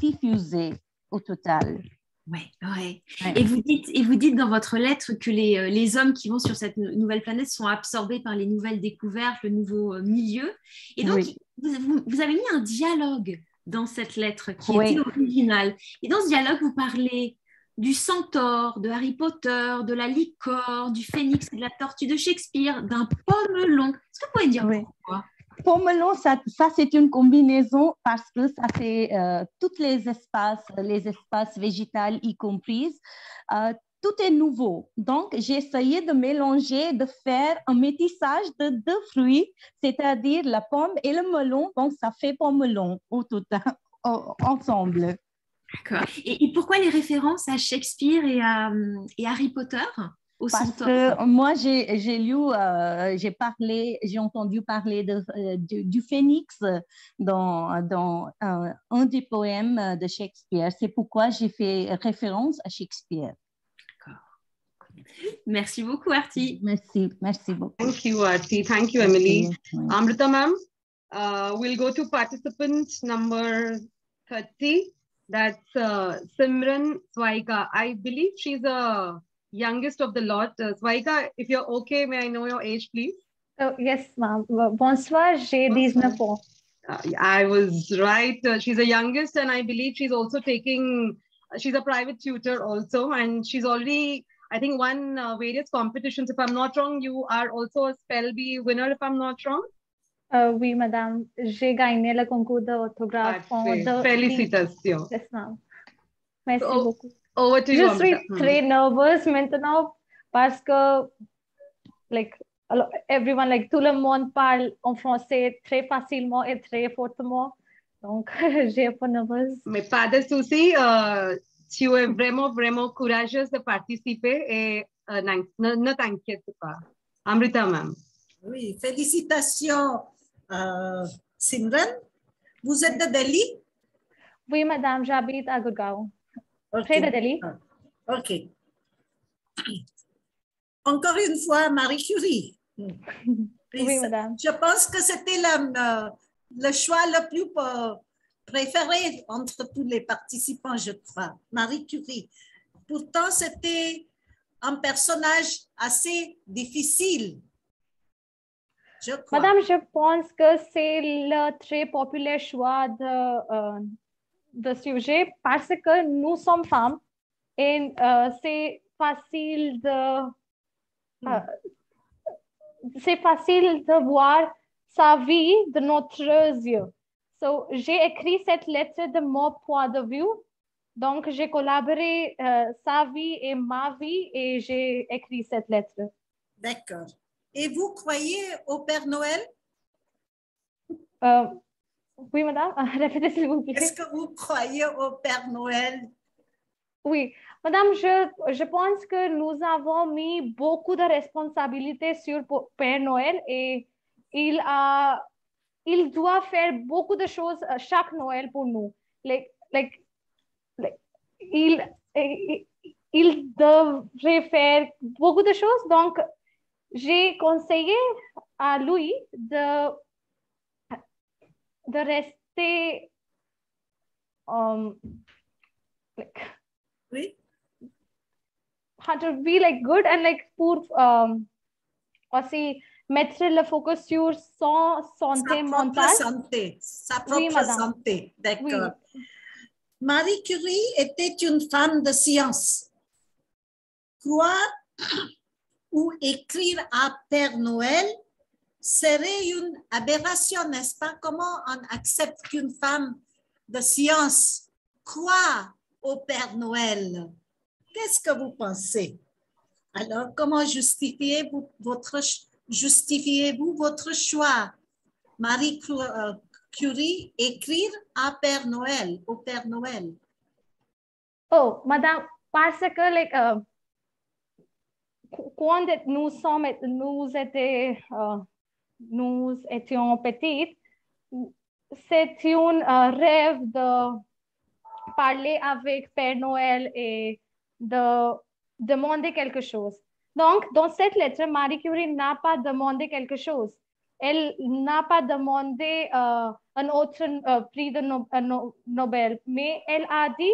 6 fusées au total. Ouais. Et vous dites dans votre lettre que les hommes qui vont sur cette nouvelle planète sont absorbés par les nouvelles découvertes, le nouveau milieu. Et donc, vous avez mis un dialogue dans cette lettre qui était originale. Et dans ce dialogue, vous parlez du centaure, de Harry Potter, de la licorne, du phénix et de la tortue de Shakespeare, d'un pomelon. Est-ce que vous pouvez dire pourquoi? Pomelon, ça c'est une combinaison parce que ça fait tous les espaces végétaux y compris. Tout est nouveau. Donc, j'ai essayé de mélanger, de faire un métissage de 2 fruits, c'est-à-dire la pomme et le melon. Donc, ça fait pomelon au total, ensemble. D'accord. Et pourquoi les références à Shakespeare et à Harry Potter? Parce que moi, j'ai entendu parler du phénix dans un des poèmes de Shakespeare. C'est pourquoi j'ai fait référence à Shakespeare. D'accord. Merci beaucoup, Artie. Merci beaucoup. Thank you, Artie. Thank you, Emily. Amrita, ma'am, we'll go to participant number 30. That's Simran Swaika. I believe she's a youngest of the lot. Swaika, if you're okay, may I know your age, please? Yes, ma'am. Bonsoir, j'ai 19 ans. I was right. She's the youngest, and I believe she's also she's a private tutor also, and she's already, I think, won various competitions. If I'm not wrong, you are also a Spell Bee winner, if I'm not wrong? Oui, madame. J'ai gagné le concours d'orthographe. Félicitations. Yes, ma'am. Merci beaucoup. Over to you, Je suis très nerveuse maintenant parce que, everyone, tout le monde parle en français très facilement et très fortement. Donc, j'ai un peu nerveuse. Mais pas de souci. Tu es vraiment, vraiment courageuse de participer et ne t'inquiète pas. Amrita, ma'am. Oui, félicitations, Simran. Vous êtes de Delhi? Oui, madame, j'habite à Gurgaon. Près de Delhi. OK. Encore une fois, Marie Curie. Oui, madame. Je pense que c'était le choix le plus préféré entre tous les participants, je crois. Marie Curie. Pourtant, c'était un personnage assez difficile. Je crois. Madame, je pense que c'est le très populaire choix de sujet parce que nous sommes femmes et c'est facile de voir sa vie de notre yeux. So, j'ai écrit cette lettre de mon point de vue. Donc, j'ai collaboré sa vie et ma vie et j'ai écrit cette lettre. D'accord. Et vous croyez au Père Noël? Oui, madame. Répétez, s'il vous plaît. Est-ce que vous croyez au Père Noël? Oui. Madame, je pense que nous avons mis beaucoup de responsabilités sur Père Noël et il il doit faire beaucoup de choses chaque Noël pour nous. Il devrait faire beaucoup de choses. Donc, j'ai conseillé à lui de rester oui. To be good and pour aussi mettre le focus sur son santé mentale. Sa propre santé, d'accord. Oui. Marie Curie était une femme de science. Croire ou écrire à Père Noël serait une aberration, n'est-ce pas? Comment on accepte qu'une femme de science croit au Père Noël? Qu'est-ce que vous pensez? Alors, comment justifiez-vous votre choix? Marie Curie, écrire à Père Noël, au Père Noël. Oh, madame, parce que quand nous étions petites, c'est un rêve de parler avec Père Noël et de demander quelque chose. Donc, dans cette lettre, Marie Curie n'a pas demandé quelque chose. Elle n'a pas demandé un autre prix de Nobel, mais elle a dit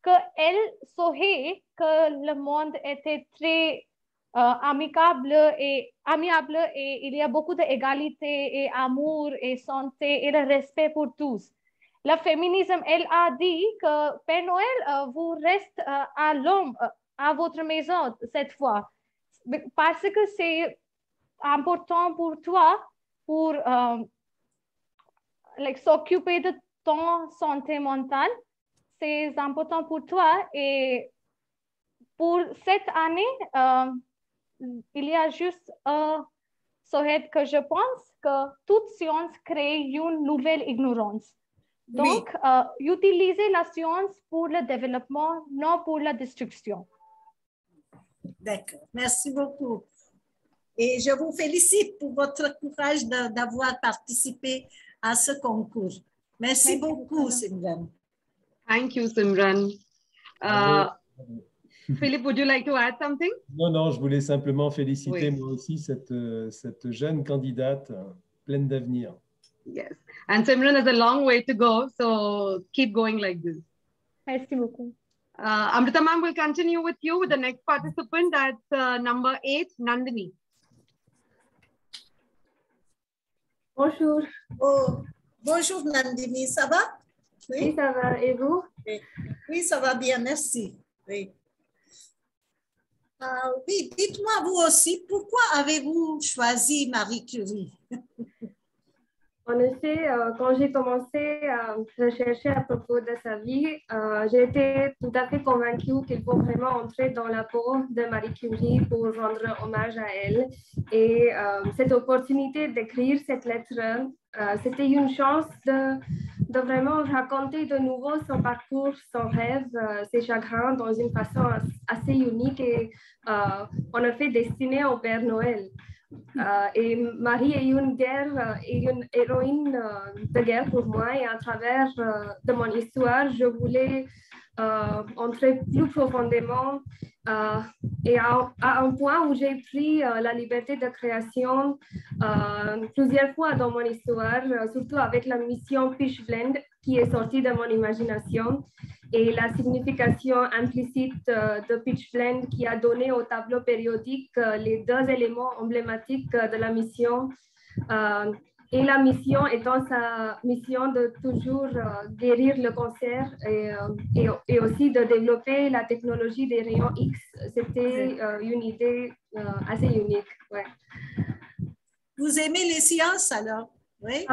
qu'elle savait que le monde était très amiable et il y a beaucoup d'égalité et amour et santé et le respect pour tous. Le féminisme, elle a dit que Père Noël vous reste à l'homme, à votre maison cette fois, parce que c'est important pour toi pour s'occuper de ton santé mentale. C'est important pour toi et pour cette année, il y a juste un souhait que je pense que toute science crée une nouvelle ignorance. Donc, utilisez la science pour le développement, non pour la destruction. D'accord, merci beaucoup. Et je vous félicite pour votre courage d'avoir participé à ce concours. Merci beaucoup, Simran. Thank you, Simran. Philippe, would you like to add something? Non, je voulais simplement féliciter moi aussi cette jeune candidate pleine d'avenir. Yes, and Simran has a long way to go, so keep going like this. Merci beaucoup. Amrita ma'am will continue with you with the next participant. That's number 8, Nandini. Bonjour. Oh, bonjour Nandini, ça va? Oui, ça va. Et vous? Oui, ça va bien, merci. Oui. Oui, dites-moi vous aussi, pourquoi avez-vous choisi Marie Curie? En effet, quand j'ai commencé à rechercher à propos de sa vie, j'ai été tout à fait convaincue qu'il faut vraiment entrer dans la peau de Marie Curie pour rendre hommage à elle. Et cette opportunité d'écrire cette lettre, c'était une chance de vraiment raconter de nouveau son parcours, son rêve, ses chagrins dans une façon assez unique et en effet destinée au Père Noël. Et Marie est une héroïne de guerre pour moi et à travers de mon histoire, je voulais entrer plus profondément et à un point où j'ai pris la liberté de création plusieurs fois dans mon histoire, surtout avec la mission Pitch Blend qui est sortie de mon imagination et la signification implicite de Pitch Blend qui a donné au tableau périodique les deux éléments emblématiques de la mission. Et la mission étant sa mission de toujours guérir le cancer et aussi de développer la technologie des rayons X. C'était une idée assez unique. Ouais. Vous aimez les sciences alors? Oui.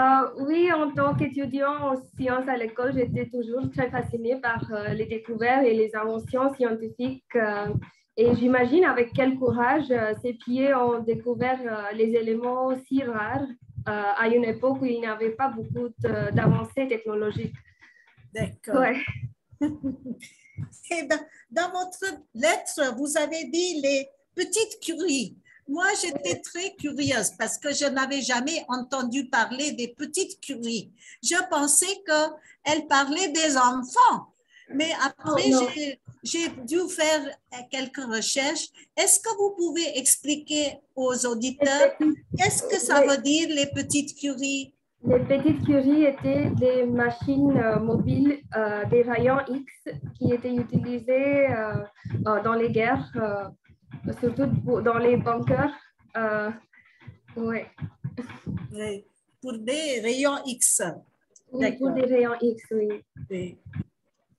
Oui, en tant qu'étudiant en sciences à l'école, j'étais toujours très fascinée par les découvertes et les inventions scientifiques. Et j'imagine avec quel courage ces pieds ont découvert les éléments si rares à une époque où il n'y avait pas beaucoup d'avancées technologiques. D'accord. Ouais. Et dans votre lettre, vous avez dit les petites Curie. Moi, j'étais très curieuse parce que je n'avais jamais entendu parler des petites Curie. Je pensais qu'elle parlait des enfants. Mais après, j'ai dû faire quelques recherches. Est-ce que vous pouvez expliquer aux auditeurs qu'est-ce que ça veut dire les petites Curie? Les petites curies étaient des machines mobiles, des rayons X qui étaient utilisés dans les guerres, surtout dans les bunkers. Ouais. Oui, pour des rayons X. Oui, pour des rayons X, oui. Oui.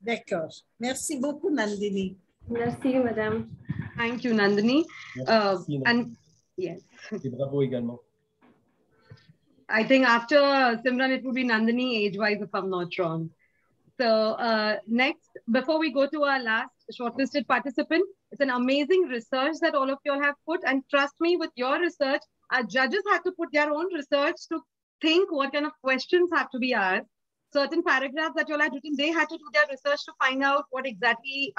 D'accord. Merci beaucoup, Nandini. Merci, madame. Thank you, Nandini. Merci, And yes. Et bravo également. I think after Simran, it would be Nandini age-wise, if I'm not wrong. So next, before we go to our last shortlisted participant, it's an amazing research that all of you all have put. And trust me, with your research, our judges had to put their own research to think what kind of questions have to be asked. Certain paragraphs that you all had written, they had to do their research to find out what exactly,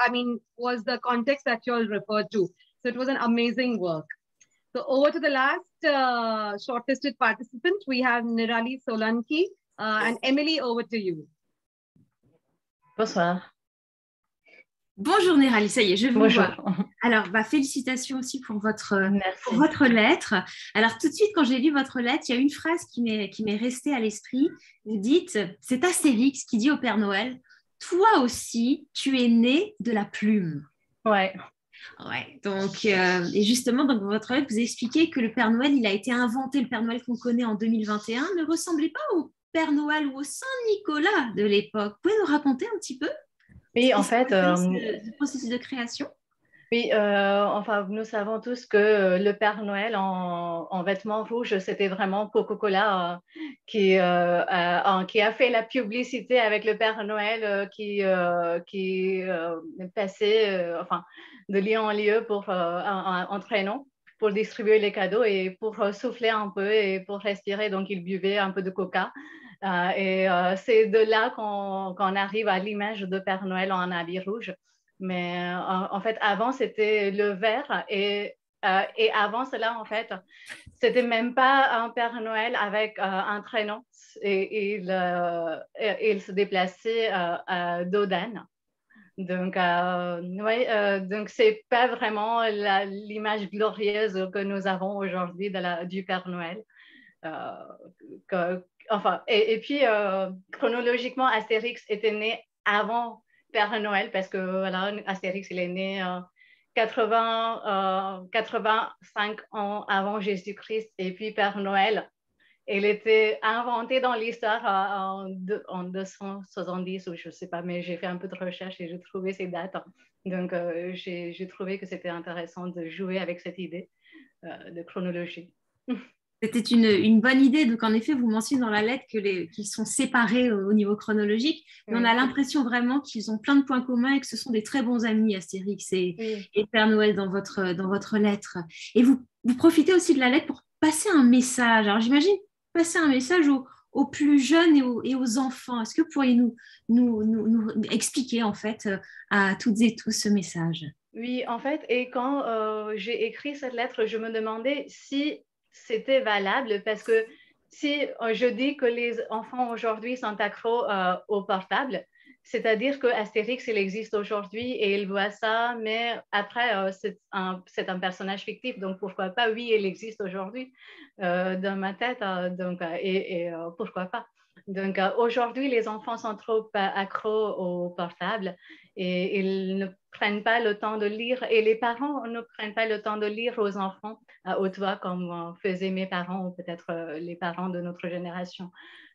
was the context that you all referred to. So it was an amazing work. So over to the last shortlisted participant, we have Nirali Solanki. And Emily, over to you. Bonsoir. Bonjour Nirali, ça y est, je vous vois. Alors, félicitations aussi pour votre lettre. Alors, tout de suite, quand j'ai lu votre lettre, il y a une phrase qui m'est restée à l'esprit. Vous dites, c'est Astérix qui dit au Père Noël, toi aussi, tu es né de la plume. Ouais. Ouais, donc, et justement, dans votre lettre, vous expliquez que le Père Noël, il a été inventé, le Père Noël qu'on connaît en 2021, ne ressemblait pas au Père Noël ou au Saint-Nicolas de l'époque. Vous pouvez nous raconter un petit peu? Oui, en fait, le processus de création. Oui, nous savons tous que le Père Noël en vêtements rouges, c'était vraiment Coca-Cola qui a fait la publicité avec le Père Noël qui passait de lieu en lieu en traîneau pour distribuer les cadeaux et pour souffler un peu et pour respirer. Donc, il buvait un peu de Coca. C'est de là qu'on arrive à l'image de Père Noël en habit rouge. Mais en fait, avant, c'était le vert et avant cela, en fait, c'était même pas un Père Noël avec un traîneau. Et il se déplaçait à dos d'âne. Donc, donc c'est pas vraiment l'image glorieuse que nous avons aujourd'hui du Père Noël. Et puis, chronologiquement, Astérix était né avant Père Noël, parce que voilà, Astérix, il est né 85 ans avant Jésus-Christ, et puis Père Noël, il était inventé dans l'histoire en 270 ou je ne sais pas, mais j'ai fait un peu de recherche et j'ai trouvé ces dates. Donc, j'ai trouvé que c'était intéressant de jouer avec cette idée de chronologie. C'était une bonne idée. Donc, en effet, vous mentionnez dans la lettre qu'ils sont séparés au niveau chronologique, mais on a l'impression vraiment qu'ils ont plein de points communs et que ce sont des très bons amis, Astérix et Père Noël, dans votre lettre. Et vous profitez aussi de la lettre pour passer un message. Alors, j'imagine passer un message aux plus jeunes et aux enfants. Est-ce que vous pourriez nous expliquer, en fait, à toutes et tous ce message? Oui, en fait, et quand j'ai écrit cette lettre, je me demandais si c'était valable, parce que si je dis que les enfants aujourd'hui sont accros au portable, c'est-à-dire que Astérix, il existe aujourd'hui et il voit ça, mais après, c'est un personnage fictif, donc pourquoi pas? Oui, il existe aujourd'hui dans ma tête, pourquoi pas? Donc aujourd'hui, les enfants sont trop accros au portable et ils ne prennent pas le temps de lire, et les parents ne prennent pas le temps de lire aux enfants à haute voix comme faisaient mes parents ou peut-être les parents de notre génération,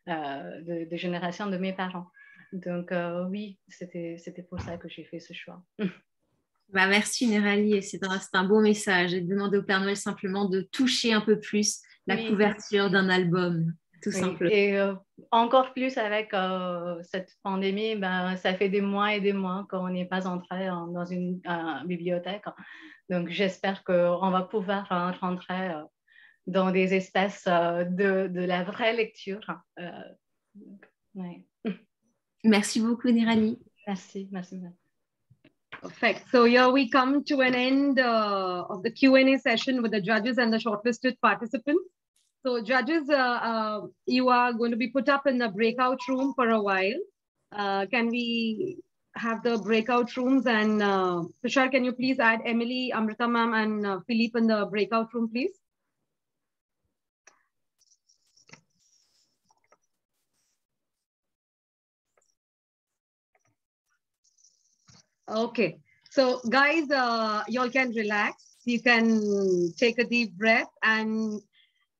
de génération de mes parents. Donc oui, c'était pour ça que j'ai fait ce choix. Merci Nirali, c'est un beau message, et de demander au Père Noël simplement de toucher un peu plus la couverture d'un album. Tout simplement. Et encore plus avec cette pandémie, ça fait des mois et des mois qu'on n'est pas entré dans une bibliothèque. Donc, j'espère qu'on va pouvoir rentrer dans des espaces de la vraie lecture. Merci beaucoup, Nirali. Merci. Perfect. So here we come to an end of the Q&A session with the judges and the shortlisted participants. So judges, you are going to be put up in the breakout room for a while. Can we have the breakout rooms? And Tushar, can you please add Emily, Amrita ma'am, and Philippe in the breakout room, please? Okay. So guys, y'all can relax. You can take a deep breath and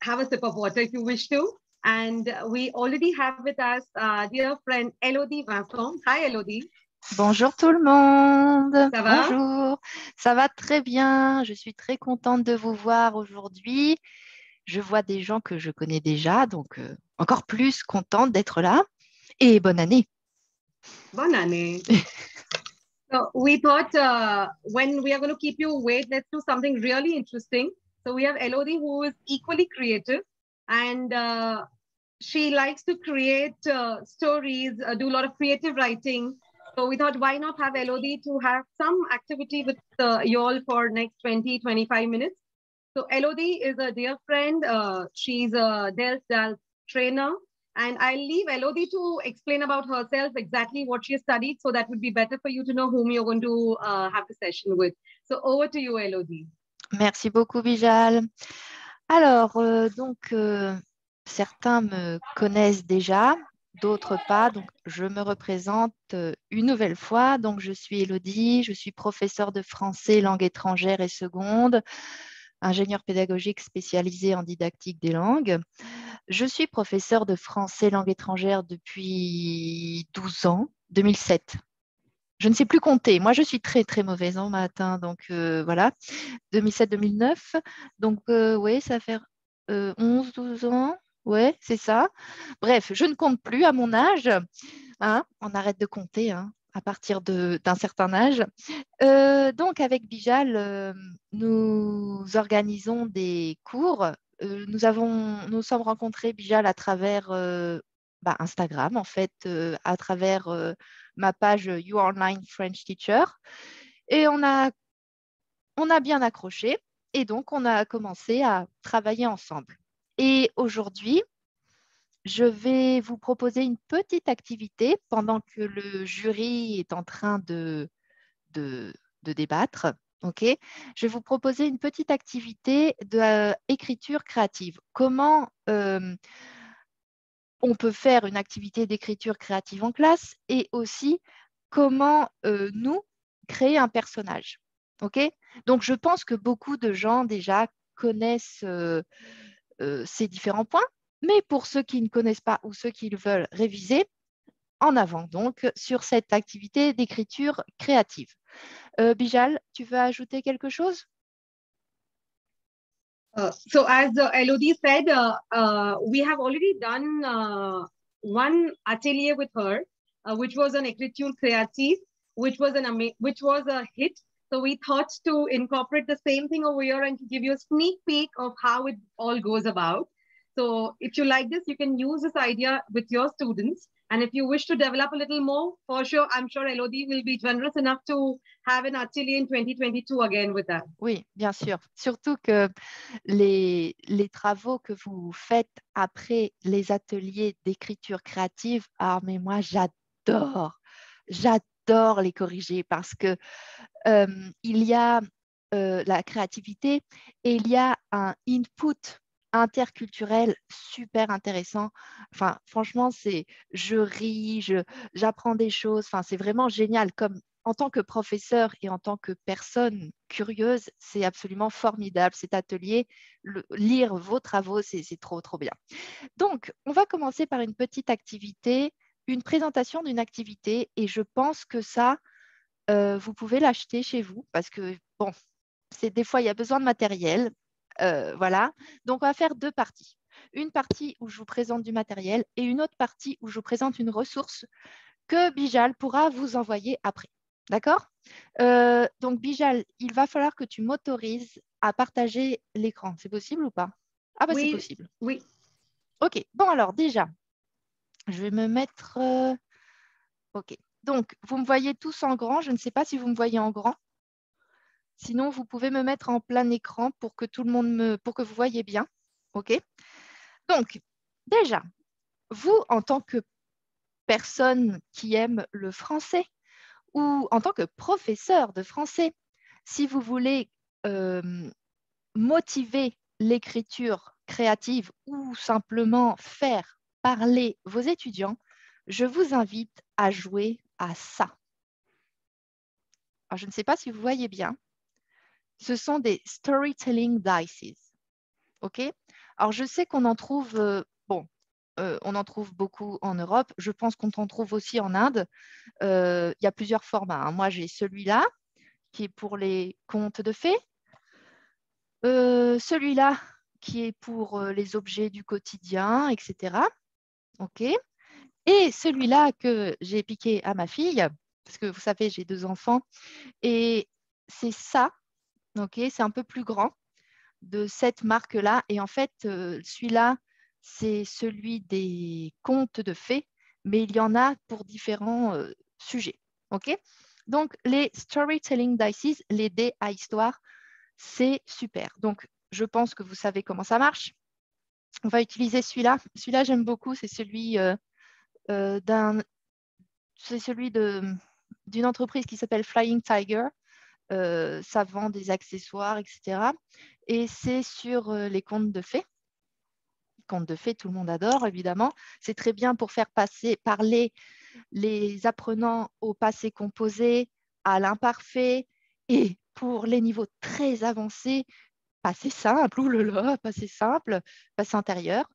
have a sip of water if you wish to. And we already have with us dear friend Elodie Vincent. Hi Elodie. Bonjour tout le monde. Ça va? Bonjour. Ça va très bien. Je suis très contente de vous voir aujourd'hui. Je vois des gens que je connais déjà, donc encore plus contente d'être là. Et bonne année. Bonne année. So we thought when we are going to keep you wait, let's do something really interesting. So we have Elodie, who is equally creative, and she likes to create stories, do a lot of creative writing. So we thought, why not have Elodie to have some activity with you all for next 20-25 minutes. So Elodie is a dear friend. She's a DELF trainer. And I'll leave Elodie to explain about herself, exactly what she studied. So that would be better for you to know whom you're going to have the session with. So over to you, Elodie. Merci beaucoup, Bijal. Alors, certains me connaissent déjà, d'autres pas. Donc, je me représente une nouvelle fois. Donc, je suis Elodie, je suis professeure de français, langue étrangère et seconde, ingénieure pédagogique spécialisée en didactique des langues. Je suis professeure de français langue étrangère depuis 12 ans, 2007. Je ne sais plus compter. Moi, je suis très, très mauvaise en maths. Donc, voilà, 2007-2009. Donc, oui, ça fait 11-12 ans. Oui, c'est ça. Bref, je ne compte plus à mon âge. Hein, on arrête de compter à partir d'un certain âge. Donc, avec Bijal, nous organisons des cours. Nous sommes rencontrés, Bijal, à travers Instagram, en fait, à travers ma page You Are Online French Teacher. Et on a bien accroché. Et donc, on a commencé à travailler ensemble. Et aujourd'hui, je vais vous proposer une petite activité pendant que le jury est en train de débattre. Okay. Je vais vous proposer une petite activité d'écriture créative. Comment on peut faire une activité d'écriture créative en classe et aussi comment nous créer un personnage. Okay. Donc, je pense que beaucoup de gens déjà connaissent ces différents points, mais pour ceux qui ne connaissent pas ou ceux qui veulent réviser, en avant donc sur cette activité d'écriture créative. Bijal, tu veux ajouter quelque chose? So as Elodie said, we have already done one atelier with her, which was an écriture créative, which was a hit. So we thought to incorporate the same thing over here and to give you a sneak peek of how it all goes about. So if you like this, you can use this idea with your students. And if you wish to develop a little more, for sure, I'm sure Elodie will be generous enough to have an atelier in 2022 again with that. Oui, bien sûr. Surtout que les travaux que vous faites après les ateliers d'écriture créative, mais moi, j'adore les corriger parce que il y a la créativité et il y a un input interculturel super intéressant. Enfin, franchement, je ris, j'apprends des choses. Enfin, c'est vraiment génial. Comme en tant que professeur et en tant que personne curieuse, c'est absolument formidable cet atelier. Lire vos travaux, c'est trop, trop bien. Donc, on va commencer par une petite activité, une présentation d'une activité. Et je pense que ça, vous pouvez l'acheter chez vous parce que, bon, des fois, il y a besoin de matériel. Voilà, donc on va faire deux parties. Une partie où je vous présente du matériel et une autre partie où je vous présente une ressource que Bijal pourra vous envoyer après. D'accord? Donc Bijal, il va falloir que tu m'autorises à partager l'écran. C'est possible ou pas? Ah bah oui, c'est possible. Oui. Ok, bon alors déjà, je vais me mettre... Ok, Donc, vous me voyez tous en grand. Je ne sais pas si vous me voyez en grand. Sinon, vous pouvez me mettre en plein écran pour que tout le monde pour que vous voyez bien. OK? Donc, déjà, vous, en tant que personne qui aime le français ou en tant que professeur de français, si vous voulez motiver l'écriture créative ou simplement faire parler vos étudiants, je vous invite à jouer à ça. Alors, je ne sais pas si vous voyez bien. Ce sont des storytelling dice. OK? Alors, je sais qu'on en trouve, on en trouve beaucoup en Europe. Je pense qu'on en trouve aussi en Inde. Il y a plusieurs formats, hein. Moi, j'ai celui-là qui est pour les contes de fées. Celui-là qui est pour les objets du quotidien, etc. OK? Et celui-là que j'ai piqué à ma fille, parce que vous savez, j'ai 2 enfants, et c'est ça. OK, c'est un peu plus grand de cette marque-là. Et en fait, celui-là, c'est celui des contes de fées, mais il y en a pour différents sujets. OK? Donc, les storytelling dice, les dés à histoire, c'est super. Donc, je pense que vous savez comment ça marche. On va utiliser celui-là. Celui-là, j'aime beaucoup. C'est celui d'une entreprise qui s'appelle Flying Tiger. Ça vend des accessoires, etc. Et c'est sur les contes de fées. Contes de fées, tout le monde adore, évidemment. C'est très bien pour faire parler les apprenants au passé composé, à l'imparfait, et pour les niveaux très avancés, passé simple, oulala, passé simple, passé antérieur.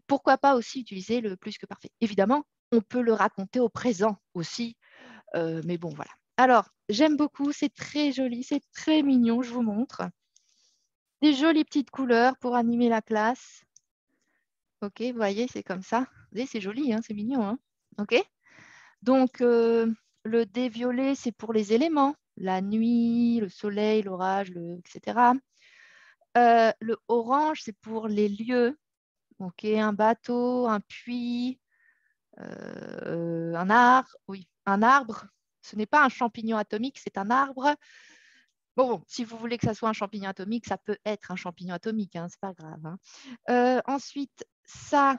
Pourquoi pas aussi utiliser le plus que parfait? Évidemment, on peut le raconter au présent aussi, mais bon, voilà. Alors, j'aime beaucoup, c'est très joli, c'est très mignon, je vous montre. Des jolies petites couleurs pour animer la classe. OK, vous voyez, c'est comme ça. Vous voyez, c'est joli, hein, c'est mignon. Hein, OK. Donc, le dé violet, c'est pour les éléments. La nuit, le soleil, l'orage, etc. Le orange, c'est pour les lieux. OK, un bateau, un puits, un arbre. Oui, un arbre. Ce n'est pas un champignon atomique, c'est un arbre. Bon, si vous voulez que ça soit un champignon atomique, ça peut être un champignon atomique, hein, c'est pas grave. Hein. Ensuite, ça,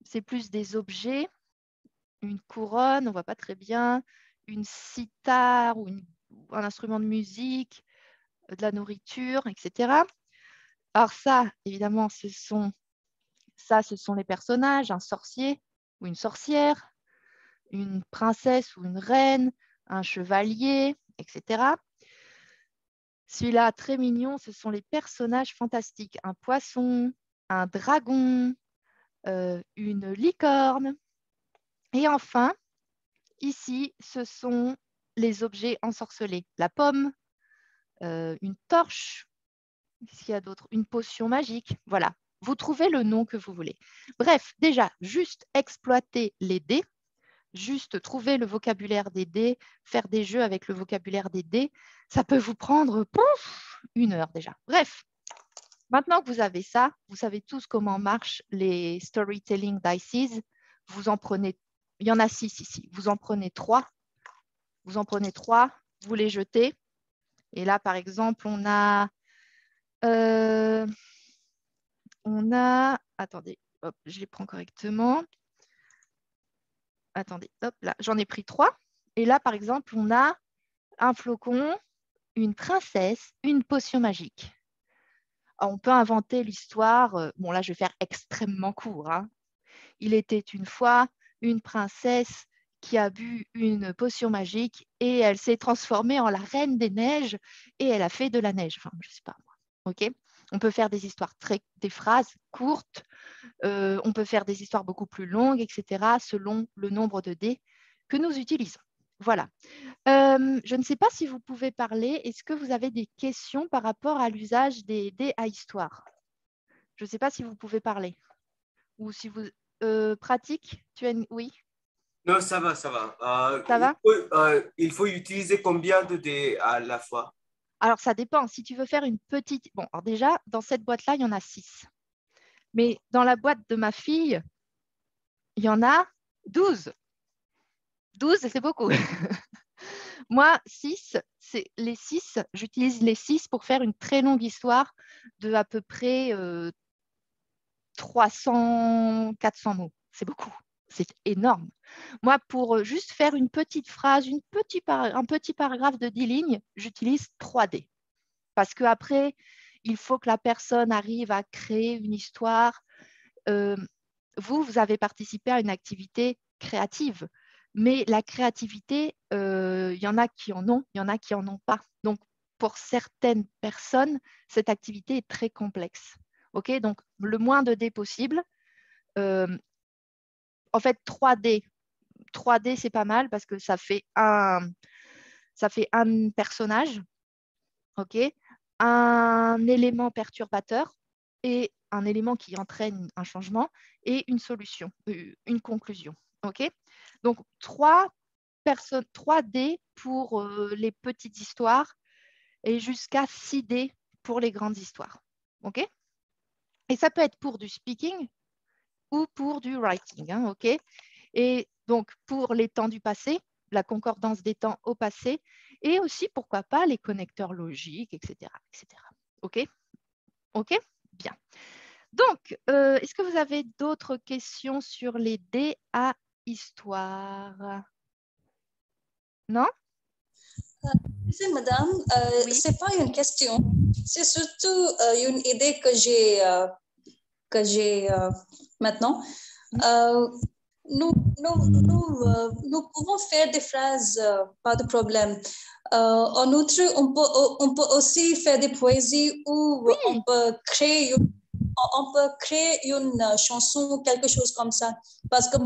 c'est plus des objets. Une couronne, on ne voit pas très bien. Une cithare ou un instrument de musique, de la nourriture, etc. Alors ça, évidemment, ce sont les personnages, un sorcier ou une sorcière, une princesse ou une reine, un chevalier, etc. Celui-là, très mignon, ce sont les personnages fantastiques. Un poisson, un dragon, une licorne. Et enfin, ici, ce sont les objets ensorcelés. La pomme, une torche, qu'est-ce qu'il y a d'autre? Une potion magique. Voilà, vous trouvez le nom que vous voulez. Bref, déjà, juste exploiter les dés, juste trouver le vocabulaire des dés, faire des jeux avec le vocabulaire des dés, ça peut vous prendre 1 heure déjà. Bref, maintenant que vous avez ça, vous savez tous comment marchent les storytelling dice. Vous en prenez, il y en a 6 ici, vous en prenez 3. Vous en prenez 3, vous les jetez. Et là, par exemple, on a, attendez, hop, je les prends correctement. Attendez, hop, là, j'en ai pris 3. Et là, par exemple, on a un flocon, une princesse, une potion magique. Alors, on peut inventer l'histoire. Bon, là, je vais faire extrêmement court. Hein. Il était une fois une princesse qui a bu une potion magique et elle s'est transformée en la reine des neiges et elle a fait de la neige. Enfin, je ne sais pas moi. OK ? On peut faire des histoires des phrases courtes. On peut faire des histoires beaucoup plus longues, etc., selon le nombre de dés que nous utilisons. Voilà. Je ne sais pas si vous pouvez parler. Est-ce que vous avez des questions par rapport à l'usage des dés à histoire? Je ne sais pas si vous pouvez parler. Ou si vous pratiquez. Oui. Non, ça va, ça va. Ça va? Il faut utiliser combien de dés à la fois? Alors, ça dépend. Si tu veux faire une petite... Bon, alors déjà, dans cette boîte-là, il y en a 6. Mais dans la boîte de ma fille, il y en a 12. 12, c'est beaucoup. Moi, 6, j'utilise les 6 pour faire une très longue histoire de à peu près 300, 400 mots. C'est beaucoup, c'est énorme. Moi, pour juste faire une petite phrase, un petit paragraphe de 10 lignes, j'utilise 3D. Parce qu'après, il faut que la personne arrive à créer une histoire. Vous avez participé à une activité créative. Mais la créativité, il y en a qui en ont, il y en a qui n'en ont pas. Donc, pour certaines personnes, cette activité est très complexe. Okay, donc, le moins de dés possible. En fait, 3D, c'est pas mal parce que ça fait un personnage, okay, un élément perturbateur et un élément qui entraîne un changement et une solution, une conclusion. Okay, donc, 3D pour les petites histoires et jusqu'à 6D pour les grandes histoires. Okay, et ça peut être pour du speaking ou pour du writing. Hein, okay, et donc, pour les temps du passé, la concordance des temps au passé et aussi, pourquoi pas, les connecteurs logiques, etc. etc. OK, OK, bien. Donc, est-ce que vous avez d'autres questions sur les dés à histoire? Non? Madame, oui. C'est pas une question, c'est surtout une idée que j'ai maintenant. Nous pouvons faire des phrases, pas de problème. En outre, on peut aussi faire des poésies où oui. on peut créer une chanson, quelque chose comme ça. Parce que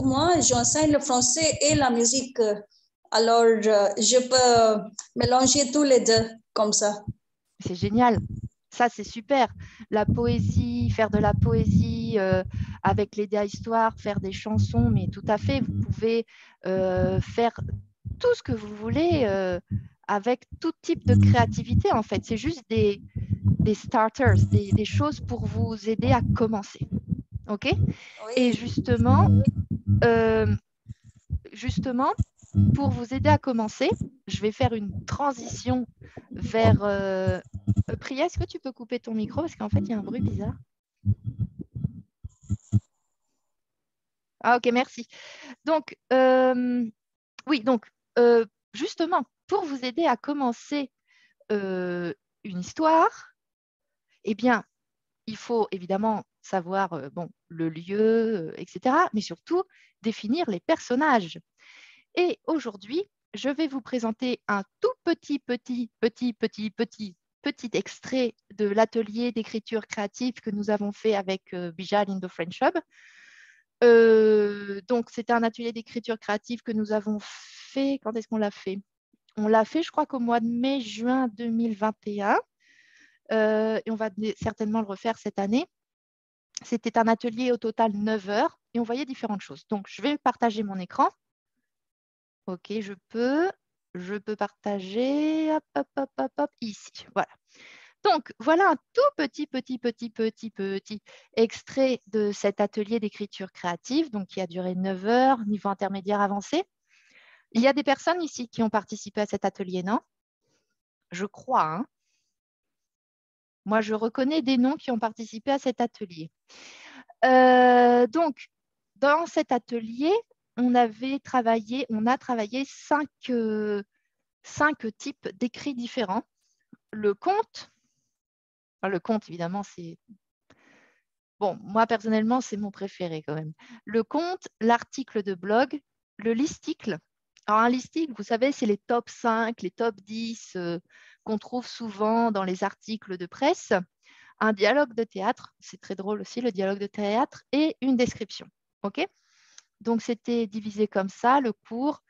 moi, j'enseigne le français et la musique. Alors, je peux mélanger tous les deux comme ça. C'est génial. Ça, c'est super. La poésie, faire de la poésie avec les dés à histoire, faire des chansons, mais tout à fait, vous pouvez faire tout ce que vous voulez avec tout type de créativité, en fait. C'est juste des starters, des choses pour vous aider à commencer. OK? Oui. Et justement, pour vous aider à commencer, je vais faire une transition vers... Priya, est-ce que tu peux couper ton micro? Parce qu'en fait, il y a un bruit bizarre. Ah, OK, merci. Donc, oui, donc, justement, pour vous aider à commencer une histoire, eh bien, il faut évidemment savoir le lieu, etc., mais surtout définir les personnages. Et aujourd'hui, je vais vous présenter un tout petit extrait de l'atelier d'écriture créative que nous avons fait avec Bijal in the French Hub. Donc, c'était un atelier d'écriture créative que nous avons fait. Quand est-ce qu'on l'a fait? On l'a fait, je crois, qu'au mois de mai-juin 2021. Et on va certainement le refaire cette année. C'était un atelier au total 9 heures et on voyait différentes choses. Donc, je vais partager mon écran. OK, je peux partager, hop, ici, voilà. Donc, voilà un tout petit extrait de cet atelier d'écriture créative, donc qui a duré 9 heures, niveau intermédiaire avancé. Il y a des personnes ici qui ont participé à cet atelier, non? Je crois, hein? Moi, je reconnais des noms qui ont participé à cet atelier. Donc, dans cet atelier, on a travaillé 5 types d'écrits différents. Le conte, évidemment, c'est... Bon, moi, personnellement, c'est mon préféré quand même. Le conte, l'article de blog, le listicle. Alors, un listicle, vous savez, c'est les top 5, les top 10 qu'on trouve souvent dans les articles de presse. Un dialogue de théâtre, c'est très drôle aussi, le dialogue de théâtre, et une description. OK? Donc, c'était divisé comme ça, le cours.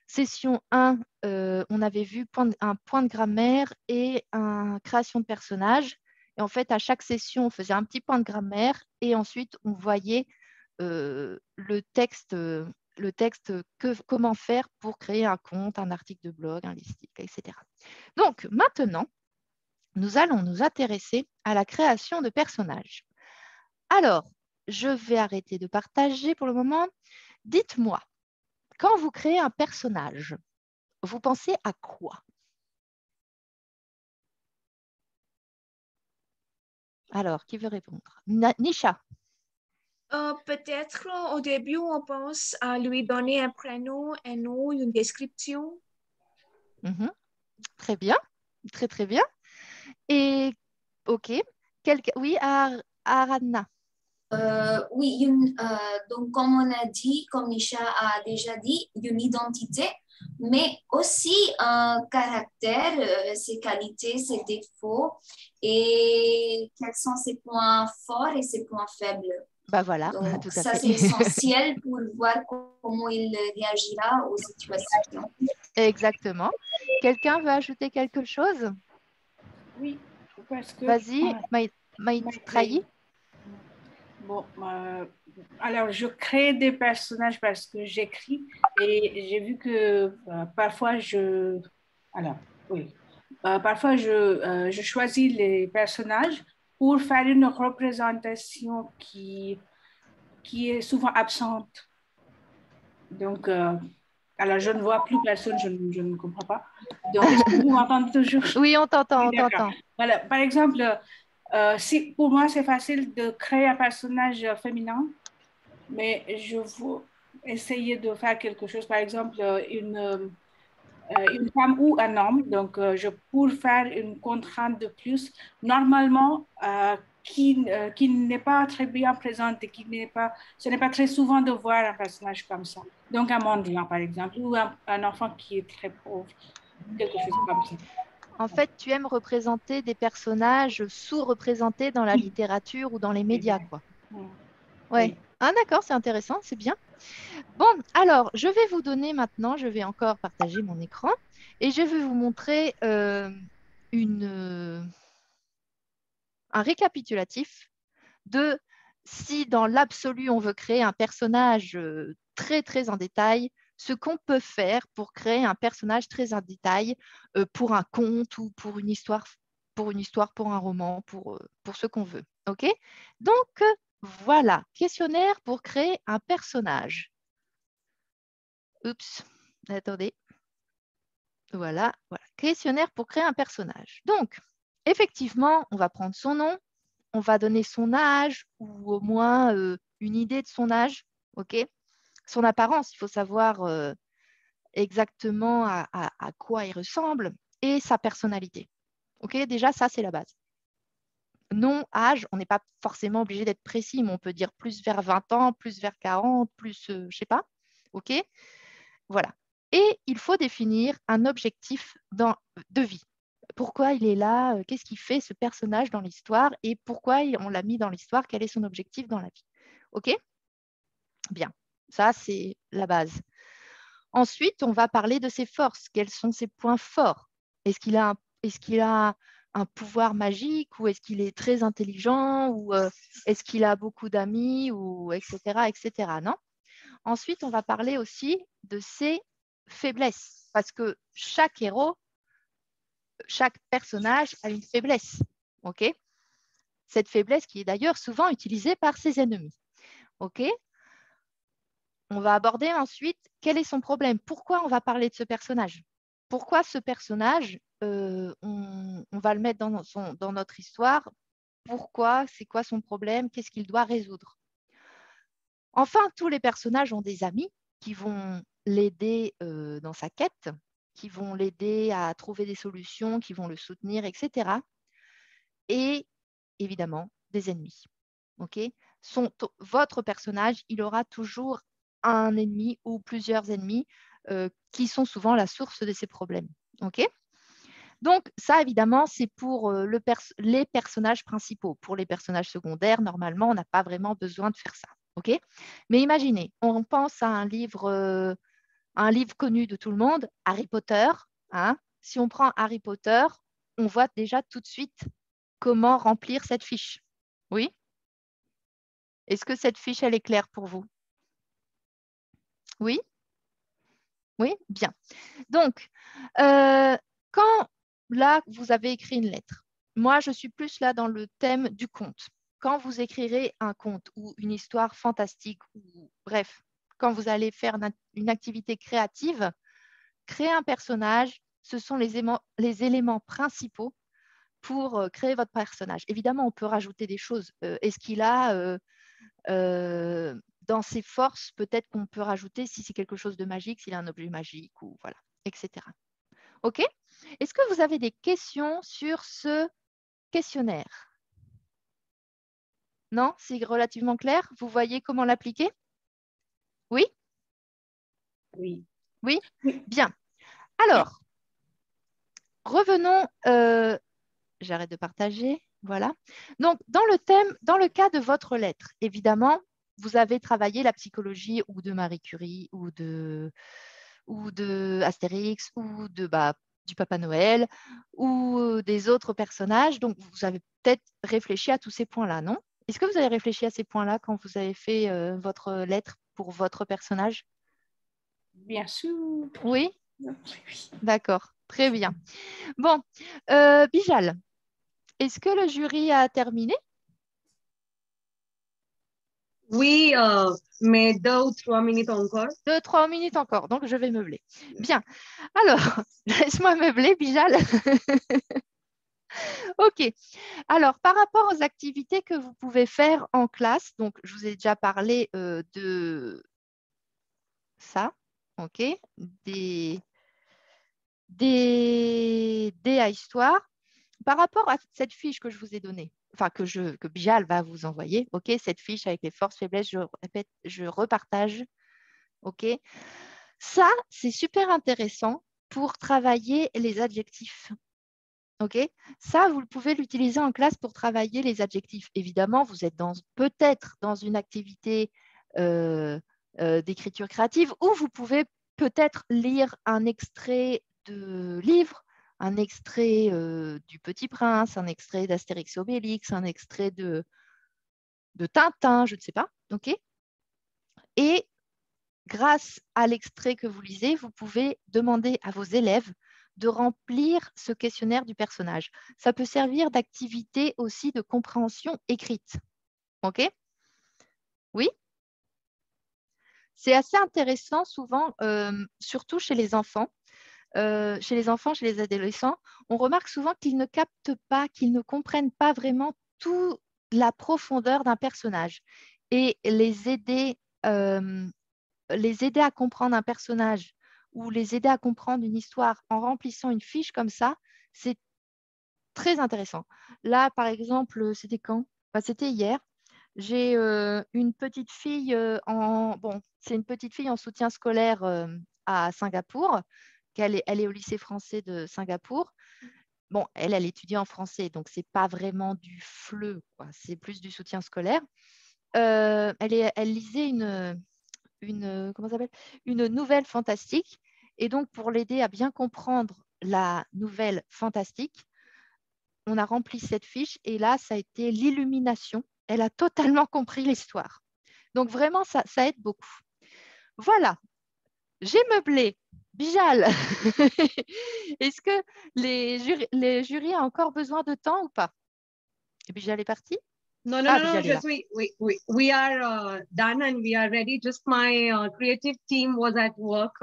Session 1, on avait vu un point de grammaire et une création de personnage. Et en fait, à chaque session, on faisait un petit point de grammaire et ensuite, on voyait le texte, comment faire pour créer un compte, un article de blog, un listique, etc. Donc, maintenant, nous allons nous intéresser à la création de personnages. Alors, je vais arrêter de partager pour le moment. Dites-moi, quand vous créez un personnage, vous pensez à quoi? Alors, qui veut répondre? Nisha. Peut-être au début, on pense à lui donner un prénom, un nom, une description. Très bien, très très bien. Et ok, oui, Aradna. Oui, donc comme on a dit, comme Nisha a déjà dit, une identité, mais aussi un caractère, ses qualités, ses défauts, et quels sont ses points forts et ses points faibles. Bah voilà, donc, tout à ça fait. c'est essentiel pour voir comment il réagira aux situations. Exactement. Quelqu'un veut ajouter quelque chose? Oui, parce que... Vas-y, Maïtrahi. Bon, alors je crée des personnages parce que j'écris et j'ai vu que parfois parfois je choisis les personnages pour faire une représentation qui est souvent absente. Donc, alors je ne vois plus personne, je ne comprends pas. Donc, est-ce que vous m'entendez toujours? Oui, on t'entend, on t'entend. Voilà, par exemple, pour moi, c'est facile de créer un personnage féminin, mais je veux essayer de faire quelque chose, par exemple, une femme ou un homme. Donc, pour faire une contrainte de plus, normalement, qui n'est pas très bien présente et ce n'est pas très souvent de voir un personnage comme ça. Donc, un mendiant, par exemple, ou un enfant qui est très pauvre, quelque chose comme ça. En fait, tu aimes représenter des personnages sous-représentés dans la littérature ou dans les médias, quoi. Ouais. Ah, d'accord, c'est intéressant, c'est bien. Bon, alors, je vais vous donner maintenant, je vais encore partager mon écran et je vais vous montrer un récapitulatif de si dans l'absolu, on veut créer un personnage très, très en détail, ce qu'on peut faire pour créer un personnage très en détail pour un conte ou pour une histoire, pour un roman, pour ce qu'on veut. OK? Donc, voilà, questionnaire pour créer un personnage. Oups, attendez. Voilà, voilà, questionnaire pour créer un personnage. Donc, effectivement, on va prendre son nom, on va donner son âge ou au moins une idée de son âge, ok? Son apparence, il faut savoir exactement à quoi il ressemble et sa personnalité. Ok, déjà, ça, c'est la base. Nom, âge, on n'est pas forcément obligé d'être précis, mais on peut dire plus vers 20 ans, plus vers 40, plus, je ne sais pas. Ok, voilà. Et il faut définir un objectif de vie. Pourquoi il est là, qu'est-ce qu'il fait ce personnage dans l'histoire et pourquoi on l'a mis dans l'histoire, quel est son objectif dans la vie. OK? Bien, ça c'est la base. Ensuite, on va parler de ses forces. Quels sont ses points forts? Est-ce qu'il a un pouvoir magique ou est-ce qu'il est très intelligent ou est-ce qu'il a beaucoup d'amis ou etc., etc. Non? Ensuite, on va parler aussi de ses faiblesses parce que chaque héros, chaque personnage a une faiblesse. OK? Cette faiblesse qui est d'ailleurs souvent utilisée par ses ennemis. OK? On va aborder ensuite quel est son problème. Pourquoi on va parler de ce personnage? Pourquoi ce personnage, on va le mettre dans notre histoire? Pourquoi? C'est quoi son problème? Qu'est-ce qu'il doit résoudre? Enfin, tous les personnages ont des amis qui vont l'aider dans sa quête, qui vont l'aider à trouver des solutions, qui vont le soutenir, etc. Et évidemment, des ennemis. Okay? Votre personnage, il aura toujours un ennemi ou plusieurs ennemis qui sont souvent la source de ses problèmes. Okay? Donc, ça, évidemment, c'est pour les personnages principaux. Pour les personnages secondaires, normalement, on n'a pas vraiment besoin de faire ça. Okay? Mais imaginez, on pense à un livre connu de tout le monde, Harry Potter. Hein? Si on prend Harry Potter, on voit déjà tout de suite comment remplir cette fiche. Oui? Est-ce que cette fiche, elle est claire pour vous? Oui? Oui? Bien. Donc, quand là, vous avez écrit une lettre, moi, je suis plus là dans le thème du conte. Quand vous écrirez un conte ou une histoire fantastique, ou bref, quand vous allez faire une activité créative, créer un personnage, ce sont les éléments principaux pour créer votre personnage. Évidemment, on peut rajouter des choses. Est-ce qu'il a, dans ses forces, peut-être qu'on peut rajouter si c'est quelque chose de magique, s'il a un objet magique, ou voilà, etc. OK? Est-ce que vous avez des questions sur ce questionnaire? Non? C'est relativement clair? Vous voyez comment l'appliquer? Oui? Oui. Oui? Bien. Alors, revenons, j'arrête de partager, voilà. Donc, dans le cas de votre lettre, évidemment, vous avez travaillé la psychologie ou de Marie Curie ou de Astérix ou du Papa Noël ou des autres personnages. Donc, vous avez peut-être réfléchi à tous ces points-là, non? Est-ce que vous avez réfléchi à ces points-là quand vous avez fait votre lettre pour votre personnage? Bien sûr. Oui? D'accord, très bien. Bon, Bijal, est-ce que le jury a terminé? Oui, mais 2 ou 3 minutes encore. 2-3 minutes encore, donc je vais meubler. Bien, alors, laisse-moi meubler, Bijal. OK. Alors, par rapport aux activités que vous pouvez faire en classe, donc je vous ai déjà parlé de ça, OK, des à histoire. Par rapport à cette fiche que je vous ai donnée, enfin que Bijal va vous envoyer, OK, cette fiche avec les forces, faiblesses, je répète, je repartage, OK. Ça, c'est super intéressant pour travailler les adjectifs. OK. Ça, vous pouvez l'utiliser en classe pour travailler les adjectifs. Évidemment, vous êtes peut-être dans une activité d'écriture créative où vous pouvez peut-être lire un extrait de livre, un extrait du Petit Prince, un extrait d'Astérix et Obélix, un extrait de Tintin, je ne sais pas. OK. Et grâce à l'extrait que vous lisez, vous pouvez demander à vos élèves de remplir ce questionnaire du personnage. Ça peut servir d'activité aussi de compréhension écrite. OK? Oui? C'est assez intéressant souvent, surtout chez les enfants. Chez les adolescents, on remarque souvent qu'ils ne captent pas, qu'ils ne comprennent pas vraiment toute la profondeur d'un personnage. Et les aider à comprendre un personnage ou les aider à comprendre une histoire en remplissant une fiche comme ça, c'est très intéressant. Là, par exemple, c'était quand? C'était hier. J'ai une petite fille c'est une petite fille en soutien scolaire à Singapour. Elle est au lycée français de Singapour. Bon, elle étudie en français, donc ce n'est pas vraiment du FLE, c'est plus du soutien scolaire. Elle lisait une nouvelle fantastique. Et donc, pour l'aider à bien comprendre la nouvelle fantastique, on a rempli cette fiche et là, ça a été l'illumination. Elle a totalement compris l'histoire. Donc, vraiment, ça aide beaucoup. Voilà, j'ai meublé. Bijal, est-ce que les jurys ont encore besoin de temps ou pas? Bijal est parti? No, just we are done and we are ready. Just my creative team was at work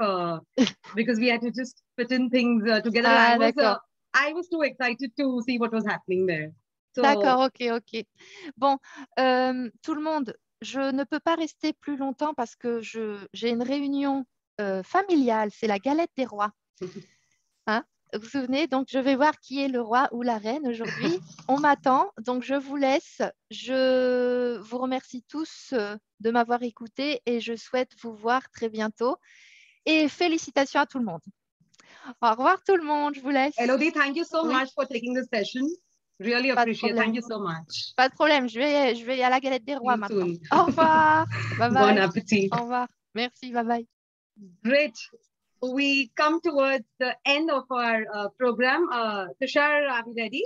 because we had to just fit in things together. I was too excited to see what was happening there. So... D'accord, ok. Bon, tout le monde, je ne peux pas rester plus longtemps parce que j'ai une réunion familiale, c'est la galette des rois. Hein? Vous vous souvenez? Donc, je vais voir qui est le roi ou la reine aujourd'hui. On m'attend, donc je vous laisse. Je vous remercie tous de m'avoir écouté et je souhaite vous voir très bientôt. Et félicitations à tout le monde. Au revoir tout le monde, je vous laisse. Elodie, thank you so much for taking this session. Really appreciate it. Thank you so much. Pas de problème, je vais à la galette des rois maintenant. Au revoir. Bye bye. Bon appétit. Au revoir. Merci, bye bye. Great. We come towards the end of our program. Tushar, are we ready?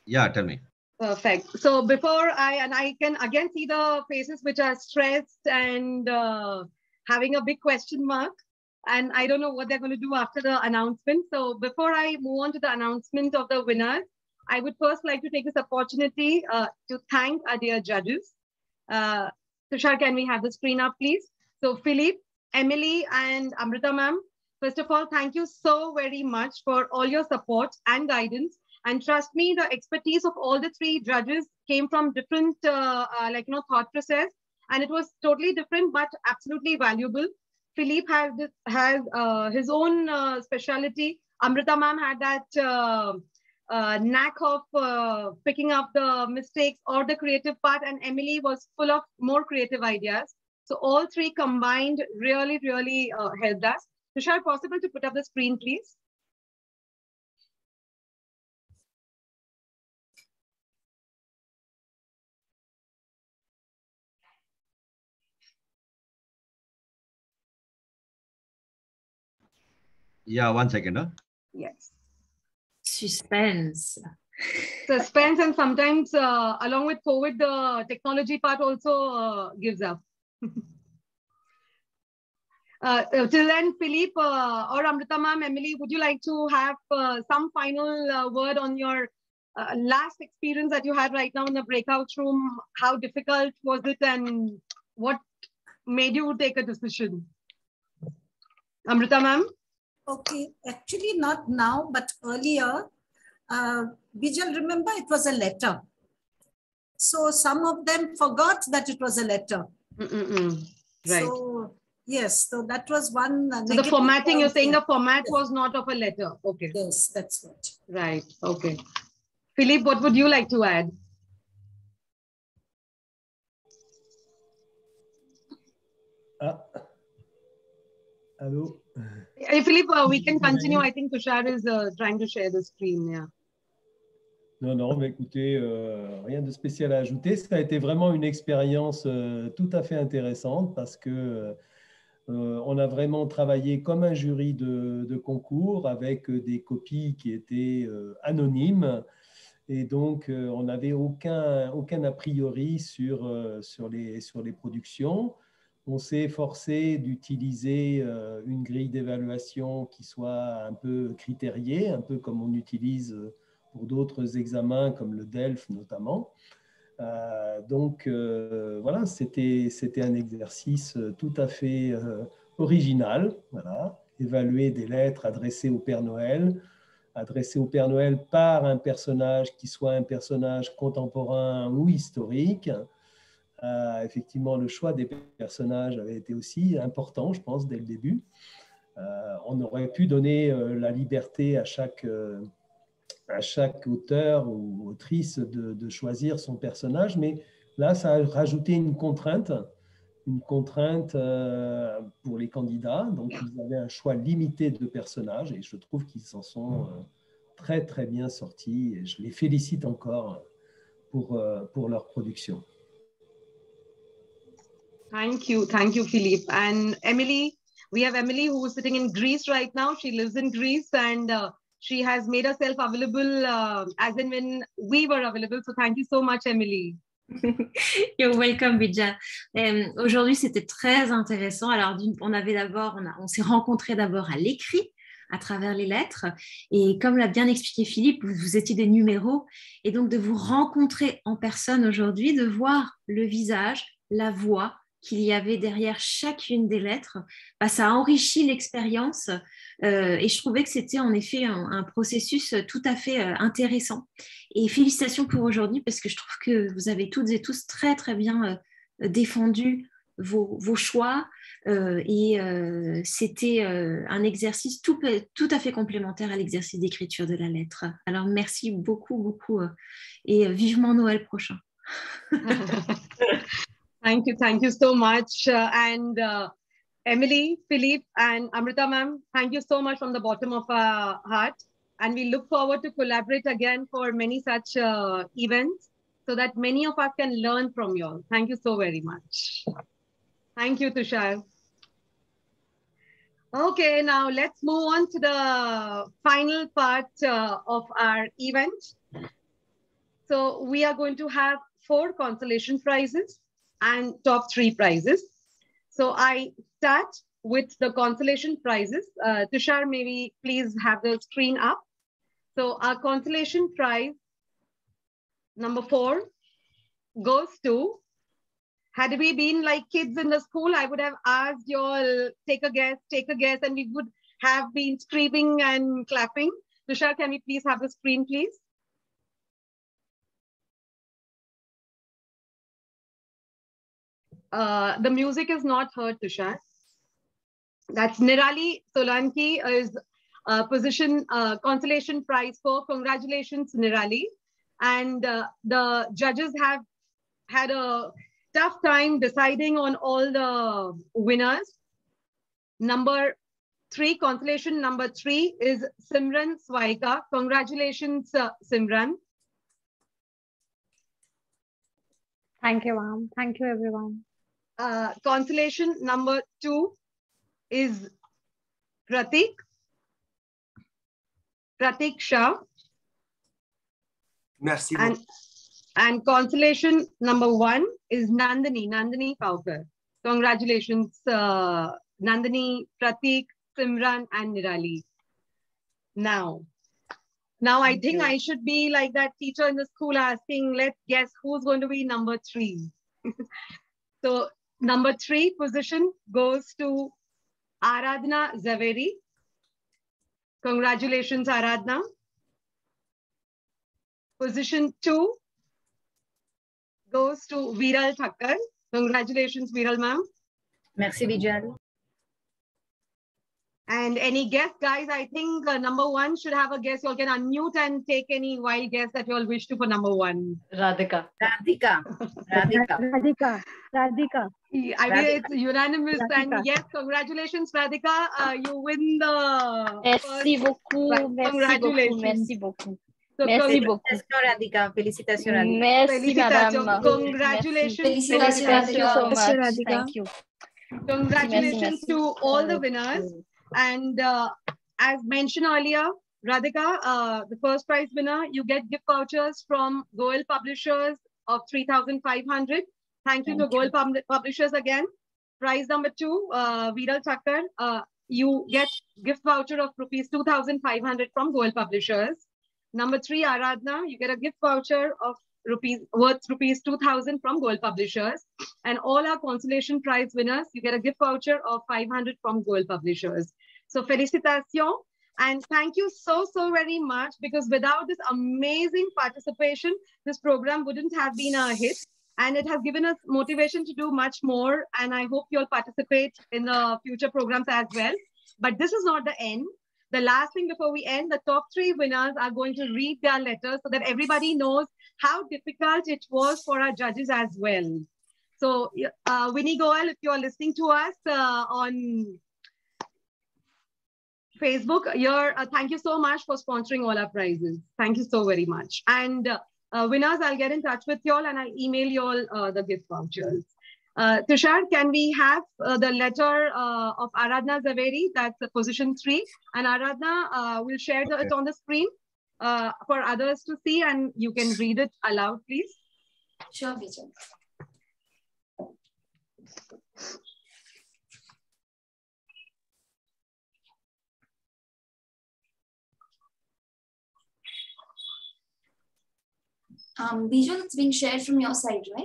Yeah, tell me. Perfect. So before I can again see the faces which are stressed and having a big question mark. And I don't know what they're going to do after the announcement. So before I move on to the announcement of the winners, I would first like to take this opportunity to thank our dear judges. Tushar, can we have the screen up, please? So Philippe, Emily, and Amrita ma'am, first of all, thank you so very much for all your support and guidance. And trust me, the expertise of all the three judges came from different, thought process, and it was totally different, but absolutely valuable. Philippe has his own specialty. Amrita ma'am had that knack of picking up the mistakes or the creative part, and Emily was full of more creative ideas. So all three combined really, really helped us. Tushar, possible to put up the screen, please? Yeah, 1 second. Huh? Yes. Suspense. Suspense, and sometimes along with COVID, the technology part also gives up. Till then, Philippe or Amrita ma'am, Emily, would you like to have some final word on your last experience that you had right now in the breakout room? How difficult was it, and what made you take a decision? Amrita ma'am? Okay, actually not now, but earlier, Bijal, remember it was a letter. So some of them forgot that it was a letter. Right. So yes, so that was one. So the formatting, you're saying the format was not of a letter. Okay. Yes, that's what. Right. Okay. Philippe, what would you like to add? Hello. Hey, Philippe, we can continue. I think Tushar is trying to share the screen. Yeah. Non, mais écoutez, rien de spécial à ajouter. Ça a été vraiment une expérience tout à fait intéressante parce que on a vraiment travaillé comme un jury de concours avec des copies qui étaient anonymes. Et donc, on n'avait aucun a priori sur les productions. On s'est efforcé d'utiliser une grille d'évaluation qui soit un peu critériée, un peu comme on utilise pour d'autres examens comme le DELF notamment. Donc, voilà, c'était un exercice tout à fait original. Voilà, évaluer des lettres adressées au Père Noël, par un personnage qui soit un personnage contemporain ou historique. Effectivement, le choix des personnages avait été aussi important, je pense, dès le début. On aurait pu donner la liberté à chaque auteur ou autrice de choisir son personnage, mais là, ça a rajouté une contrainte pour les candidats. Donc, ils avaient un choix limité de personnages et je trouve qu'ils s'en sont très, très bien sortis. Et je les félicite encore pour leur production. Thank you, Philippe. And Emily, we have Emily who is sitting in Greece right now. She lives in Greece and she has made herself available as in when we were available. So thank you so much, Emily. You're welcome, Bijal. Aujourd'hui, c'était très intéressant. Alors, on s'est rencontrés d'abord à l'écrit, à travers les lettres. Et comme l'a bien expliqué Philippe, vous étiez des numéros. Et donc, de vous rencontrer en personne aujourd'hui, de voir le visage, la voix qu'il y avait derrière chacune des lettres, ça a enrichi l'expérience. Et je trouvais que c'était en effet un processus tout à fait intéressant. Et félicitations pour aujourd'hui, parce que je trouve que vous avez toutes et tous très, très bien défendu vos choix. Et c'était un exercice tout à fait complémentaire à l'exercice d'écriture de la lettre. Alors, merci beaucoup, beaucoup. Et vivement Noël prochain. Thank you so much. And Emily, Philippe, and Amrita ma'am, thank you so much from the bottom of our heart. And we look forward to collaborate again for many such events so that many of us can learn from you all. Thank you so very much. Thank you, Tushar. Okay, now let's move on to the final part of our event. So we are going to have 4 consolation prizes and top 3 prizes. So I start with the consolation prizes. Tushar, maybe please have the screen up. So our consolation prize number 4 goes to Had we been like kids in the school, I would have asked you all, take a guess, and we would have been screaming and clapping. Tushar, can we please have the screen, please? The music is not heard, Tushar. That's Nirali Solanki is position consolation prize for. Congratulations, Nirali. And the judges have had a tough time deciding on all the winners. Number 3, consolation number 3 is Simran Swaika. Congratulations, Simran. Thank you, ma'am. Thank you, everyone. Consolation number 2 is Pratik Shah. Merci. And consolation number 1 is Nandini Paukar. Congratulations, Nandini, Pratik, Simran, and Nirali. Now I think I should be like that teacher in the school asking, let's guess who's going to be number 3. So number 3 position goes to Aradhana Zaveri. Congratulations, Aradhana. Position 2 goes to Viral Thakkar. Congratulations, Viral ma'am. Merci, Vijal. And any guess, guys? I think number 1 should have a guess. You all can unmute and take any wild guess that you all wish to for number 1. Radhika. I mean, it's unanimous. Radhika. And yes, congratulations, Radhika. You win the Merci beaucoup. Congratulations. Merci beaucoup. So merci beaucoup. Radhika. Félicitations, Radhika. Merci, madame. Congratulations. Félicitations so much. Radhika. Thank you. Congratulations to all the winners. And as mentioned earlier, Radhika, the first prize winner, you get gift vouchers from Goel Publishers of 3,500. Thank you to Goel Publishers again. Prize number 2, Viral Thakkar, you get gift voucher of rupees 2,500 from Goel Publishers. Number 3, Aradhana, you get a gift voucher of worth rupees 2,000 from Goel Publishers. And all our consolation prize winners, you get a gift voucher of 500 from Goel Publishers. So félicitations. And thank you so very much, because without this amazing participation, this program wouldn't have been a hit. And it has given us motivation to do much more. And I hope you'll participate in the future programs as well. But this is not the end. The last thing before we end, the top 3 winners are going to read their letters so that everybody knows how difficult it was for our judges as well. So Winnie Goel, if you are listening to us on Facebook, thank you so much for sponsoring all our prizes. Thank you so very much. And winners, I'll get in touch with you all and I'll email you all the gift vouchers. Tushar, can we have the letter of Aradhana Zaveri, that's position 3, and Aradhana will share it on the screen for others to see, and you can read it aloud, please. Sure, Vijay. Visual, it's being shared from your side, right?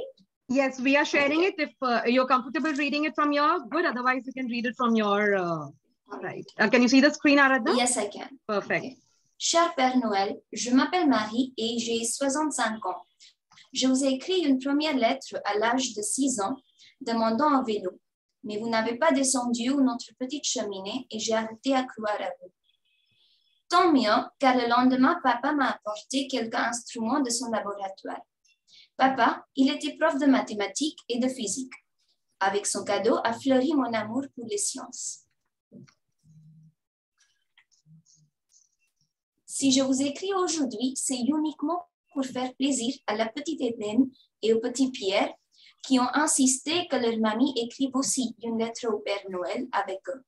Yes, we are sharing it. If you're comfortable reading it from your, good. Otherwise, you can read it from your right. Can you see the screen, Aradhana? Yes, I can. Perfect. Okay. Cher Père Noël, je m'appelle Marie et j'ai 65 ans. Je vous ai écrit une première lettre à l'âge de 6 ans, demandant un vélo. Mais vous n'avez pas descendu notre petite cheminée et j'ai arrêté à croire à vous. Tant mieux, car le lendemain, papa m'a apporté quelques instruments de son laboratoire. Papa, il était prof de mathématiques et de physique. Avec son cadeau a fleuri mon amour pour les sciences. Si je vous écris aujourd'hui, c'est uniquement pour faire plaisir à la petite Hélène et au petit Pierre qui ont insisté que leur mamie écrive aussi une lettre au Père Noël avec eux.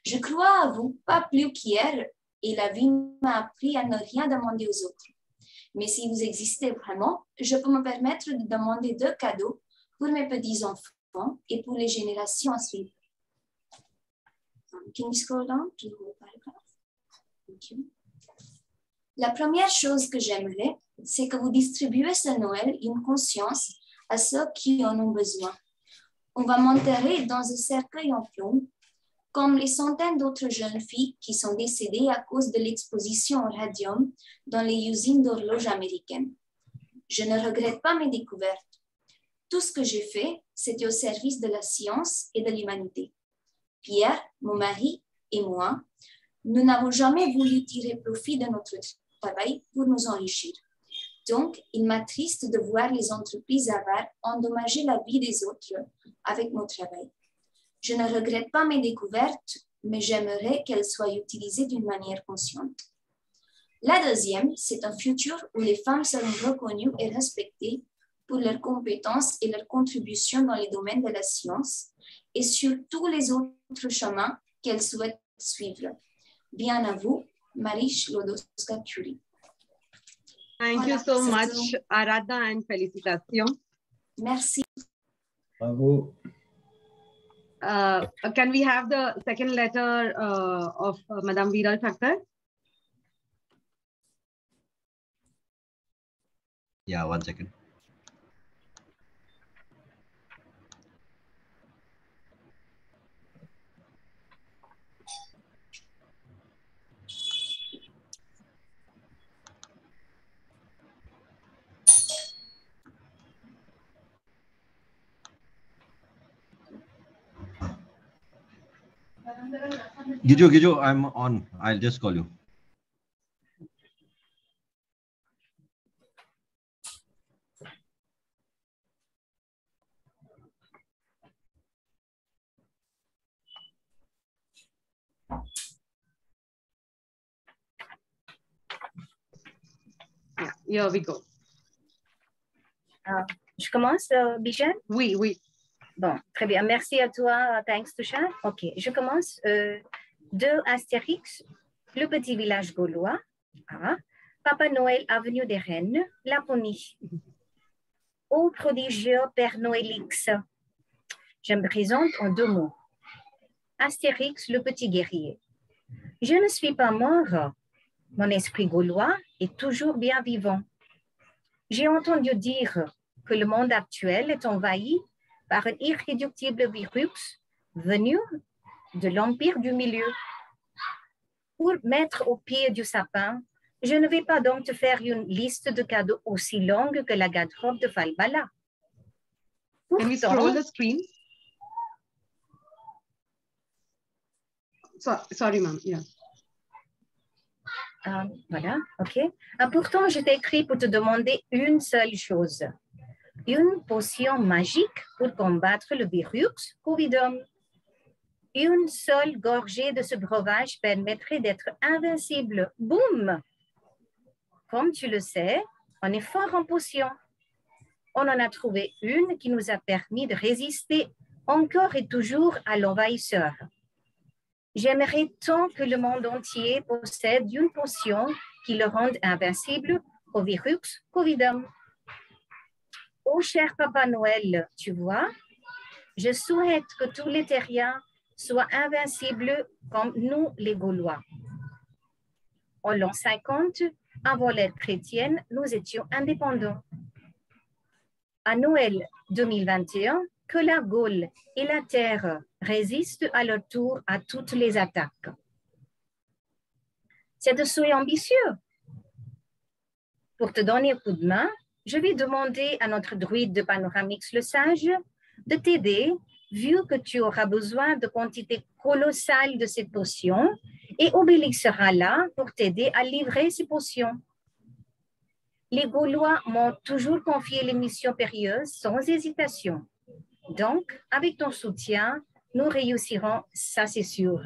Je crois à vous, pas plus qu'hier, et la vie m'a appris à ne rien demander aux autres. Mais si vous existez vraiment, je peux me permettre de demander 2 cadeaux pour mes petits-enfants et pour les générations à suivre. Can you scroll down to the whole paragraph? Thank you. La première chose que j'aimerais, c'est que vous distribuez ce Noël une conscience à ceux qui en ont besoin. On va m'enterrer dans un cercueil en plomb, comme les centaines d'autres jeunes filles qui sont décédées à cause de l'exposition au radium dans les usines d'horloges américaines. Je ne regrette pas mes découvertes. Tout ce que j'ai fait, c'était au service de la science et de l'humanité. Pierre, mon mari et moi, nous n'avons jamais voulu tirer profit de notre travail pour nous enrichir. Donc, il m'attriste de voir les entreprises avares endommager la vie des autres avec mon travail. Je ne regrette pas mes découvertes, mais j'aimerais qu'elles soient utilisées d'une manière consciente. La deuxième, c'est un futur où les femmes seront reconnues et respectées pour leurs compétences et leurs contributions dans les domaines de la science et sur tous les autres chemins qu'elles souhaitent suivre. Bien à vous, Marie Sklodowska-Curie. Thank you so much, Aradha, and felicitations. Merci. Bravo. Can we have the second letter of Madame Viral Thakkar? Yeah, 1 second. Gijo, I'm on. I'll just call you. Yeah, here we go. Je commence, Bijal? Oui, oui. Bon, très bien. Merci à toi. Thanks, Tusha. OK, je commence. De Astérix, le petit village gaulois. Papa Noël, avenue des Reines, Laponie. Ô prodigieux Père Noëlix. Je me présente en 2 mots. Astérix, le petit guerrier. Je ne suis pas mort. Mon esprit gaulois est toujours bien vivant. J'ai entendu dire que le monde actuel est envahi par un irréductible virus venu de l'Empire du Milieu. Pour mettre au pied du sapin, je ne vais pas donc te faire une liste de cadeaux aussi longue que la garde-robe de Falbala. Can we scroll the screen? Sorry, ma'am. Yeah. Voilà, OK. Pourtant, je t'ai écrit pour te demander une seule chose. Une potion magique pour combattre le virus Covidum. Une seule gorgée de ce breuvage permettrait d'être invincible. Boum! Comme tu le sais, on est fort en potions. On en a trouvé une qui nous a permis de résister encore et toujours à l'envahisseur. J'aimerais tant que le monde entier possède une potion qui le rende invincible au virus Covidum. Oh, cher Papa Noël, tu vois, je souhaite que tous les terriens soient invincibles comme nous, les Gaulois. En l'an 50, avant l'ère chrétienne, nous étions indépendants. À Noël 2021, que la Gaule et la Terre résistent à leur tour à toutes les attaques. C'est un souhait ambitieux. Pour te donner un coup de main, je vais demander à notre druide de Panoramix le Sage de t'aider, vu que tu auras besoin de quantités colossales de cette potion, et Obélix sera là pour t'aider à livrer ces potions. Les Gaulois m'ont toujours confié les missions périlleuses sans hésitation. Donc, avec ton soutien, nous réussirons, ça c'est sûr.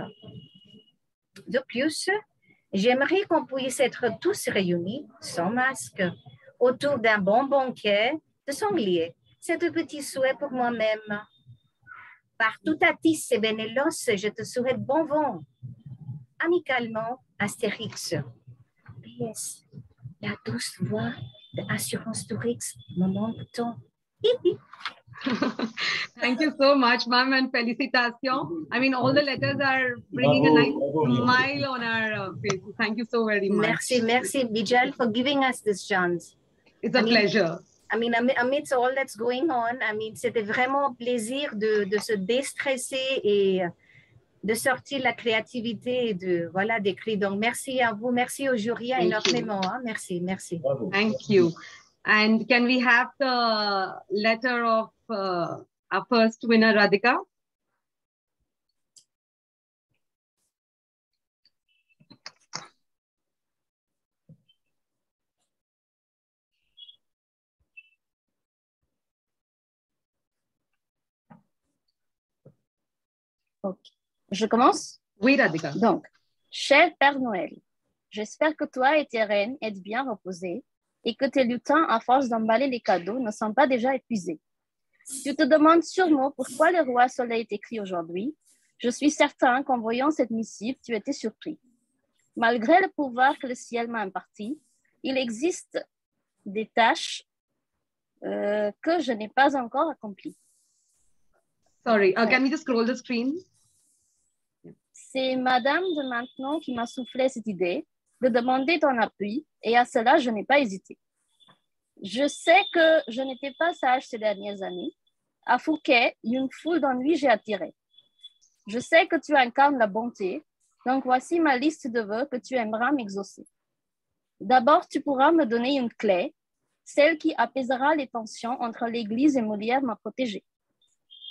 De plus, j'aimerais qu'on puisse être tous réunis, sans masque, autour d'un bon banquet de sanglier. C'est un petit souhait pour moi-même. Par Toutatis et Benelos, je te souhaite bon vent. Amicalement, Astérix. PS, la douce voix de Assurance Tourix me manque tant. Thank you so much, ma'am, and felicitations. I mean, all the letters are bringing a nice smile on our faces. Thank you so very much. Merci, Bijal, for giving us this chance. It's a pleasure. I mean, amidst all that's going on, I mean, c'était vraiment un plaisir de se déstresser et de sortir la créativité et voilà, d'écrire. Donc, merci à vous. Merci au jury énormément. Hein? Merci, merci. Bravo. Thank you. And can we have the letter of our first winner, Radhika? Ok. Je commence? Oui, Radhika. Donc, cher Père Noël, j'espère que toi et tes reines êtes bien reposés et que tes lutins, à force d'emballer les cadeaux, ne sont pas déjà épuisés. Tu te demandes sûrement pourquoi le roi Soleil t'écrit aujourd'hui. Je suis certain qu'en voyant cette missive, tu étais surpris. Malgré le pouvoir que le ciel m'a imparti, il existe des tâches que je n'ai pas encore accomplies. Sorry, can we just scroll the screen? C'est Madame de Maintenon qui m'a soufflé cette idée de demander ton appui et à cela, je n'ai pas hésité. Je sais que je n'étais pas sage ces dernières années. À Fouquet, une foule d'ennuis j'ai attiré. Je sais que tu incarnes la bonté, donc voici ma liste de vœux que tu aimeras m'exaucer. D'abord, tu pourras me donner une clé, celle qui apaisera les tensions entre l'Église et Molière m'a protégée.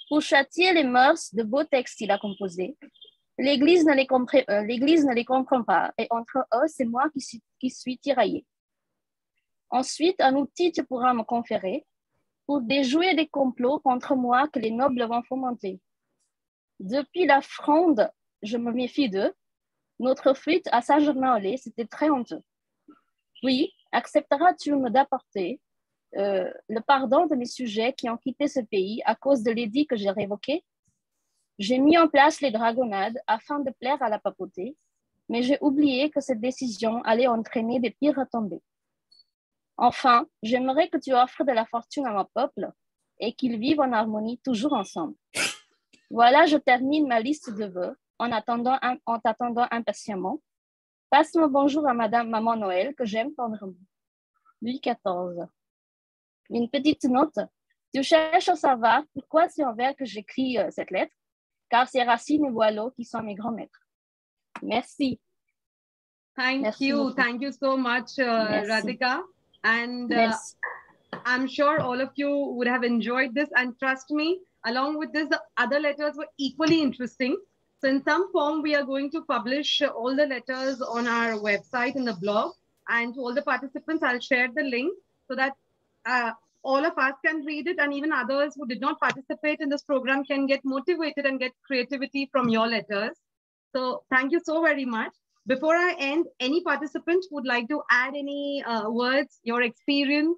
Pour châtier les mœurs de beaux textes qu'il a composés, l'Église ne les comprend pas et entre eux, c'est moi qui suis tiraillée. Ensuite, un outil tu pourras me conférer pour déjouer des complots contre moi que les nobles vont fomenter. Depuis la fronde, je me méfie d'eux. Notre fuite à Saint-Germain-en-Laye, c'était très honteux. Oui, accepteras-tu d'apporter le pardon de mes sujets qui ont quitté ce pays à cause de l'édit que j'ai révoqué? J'ai mis en place les dragonnades afin de plaire à la papauté, mais j'ai oublié que cette décision allait entraîner des pires retombées. Enfin, j'aimerais que tu offres de la fortune à mon peuple et qu'ils vivent en harmonie toujours ensemble. Voilà, je termine ma liste de vœux en t'attendant impatiemment. Passe mon bonjour à Madame Maman Noël que j'aime tendrement. Louis XIV. Une petite note. Tu cherches à savoir pourquoi c'est en vers que j'écris cette lettre, car c'est Racine et Boileau qui sont mes grands maîtres. Merci. Thank you so much, Radhika. And I'm sure all of you would have enjoyed this. And trust me, along with this, the other letters were equally interesting. So in some form, we are going to publish all the letters on our website in the blog. And to all the participants, I'll share the link so that all of us can read it, and even others who did not participate in this program can get motivated and get creativity from your letters. So thank you so very much. Before I end, any participant would like to add any words, your experience,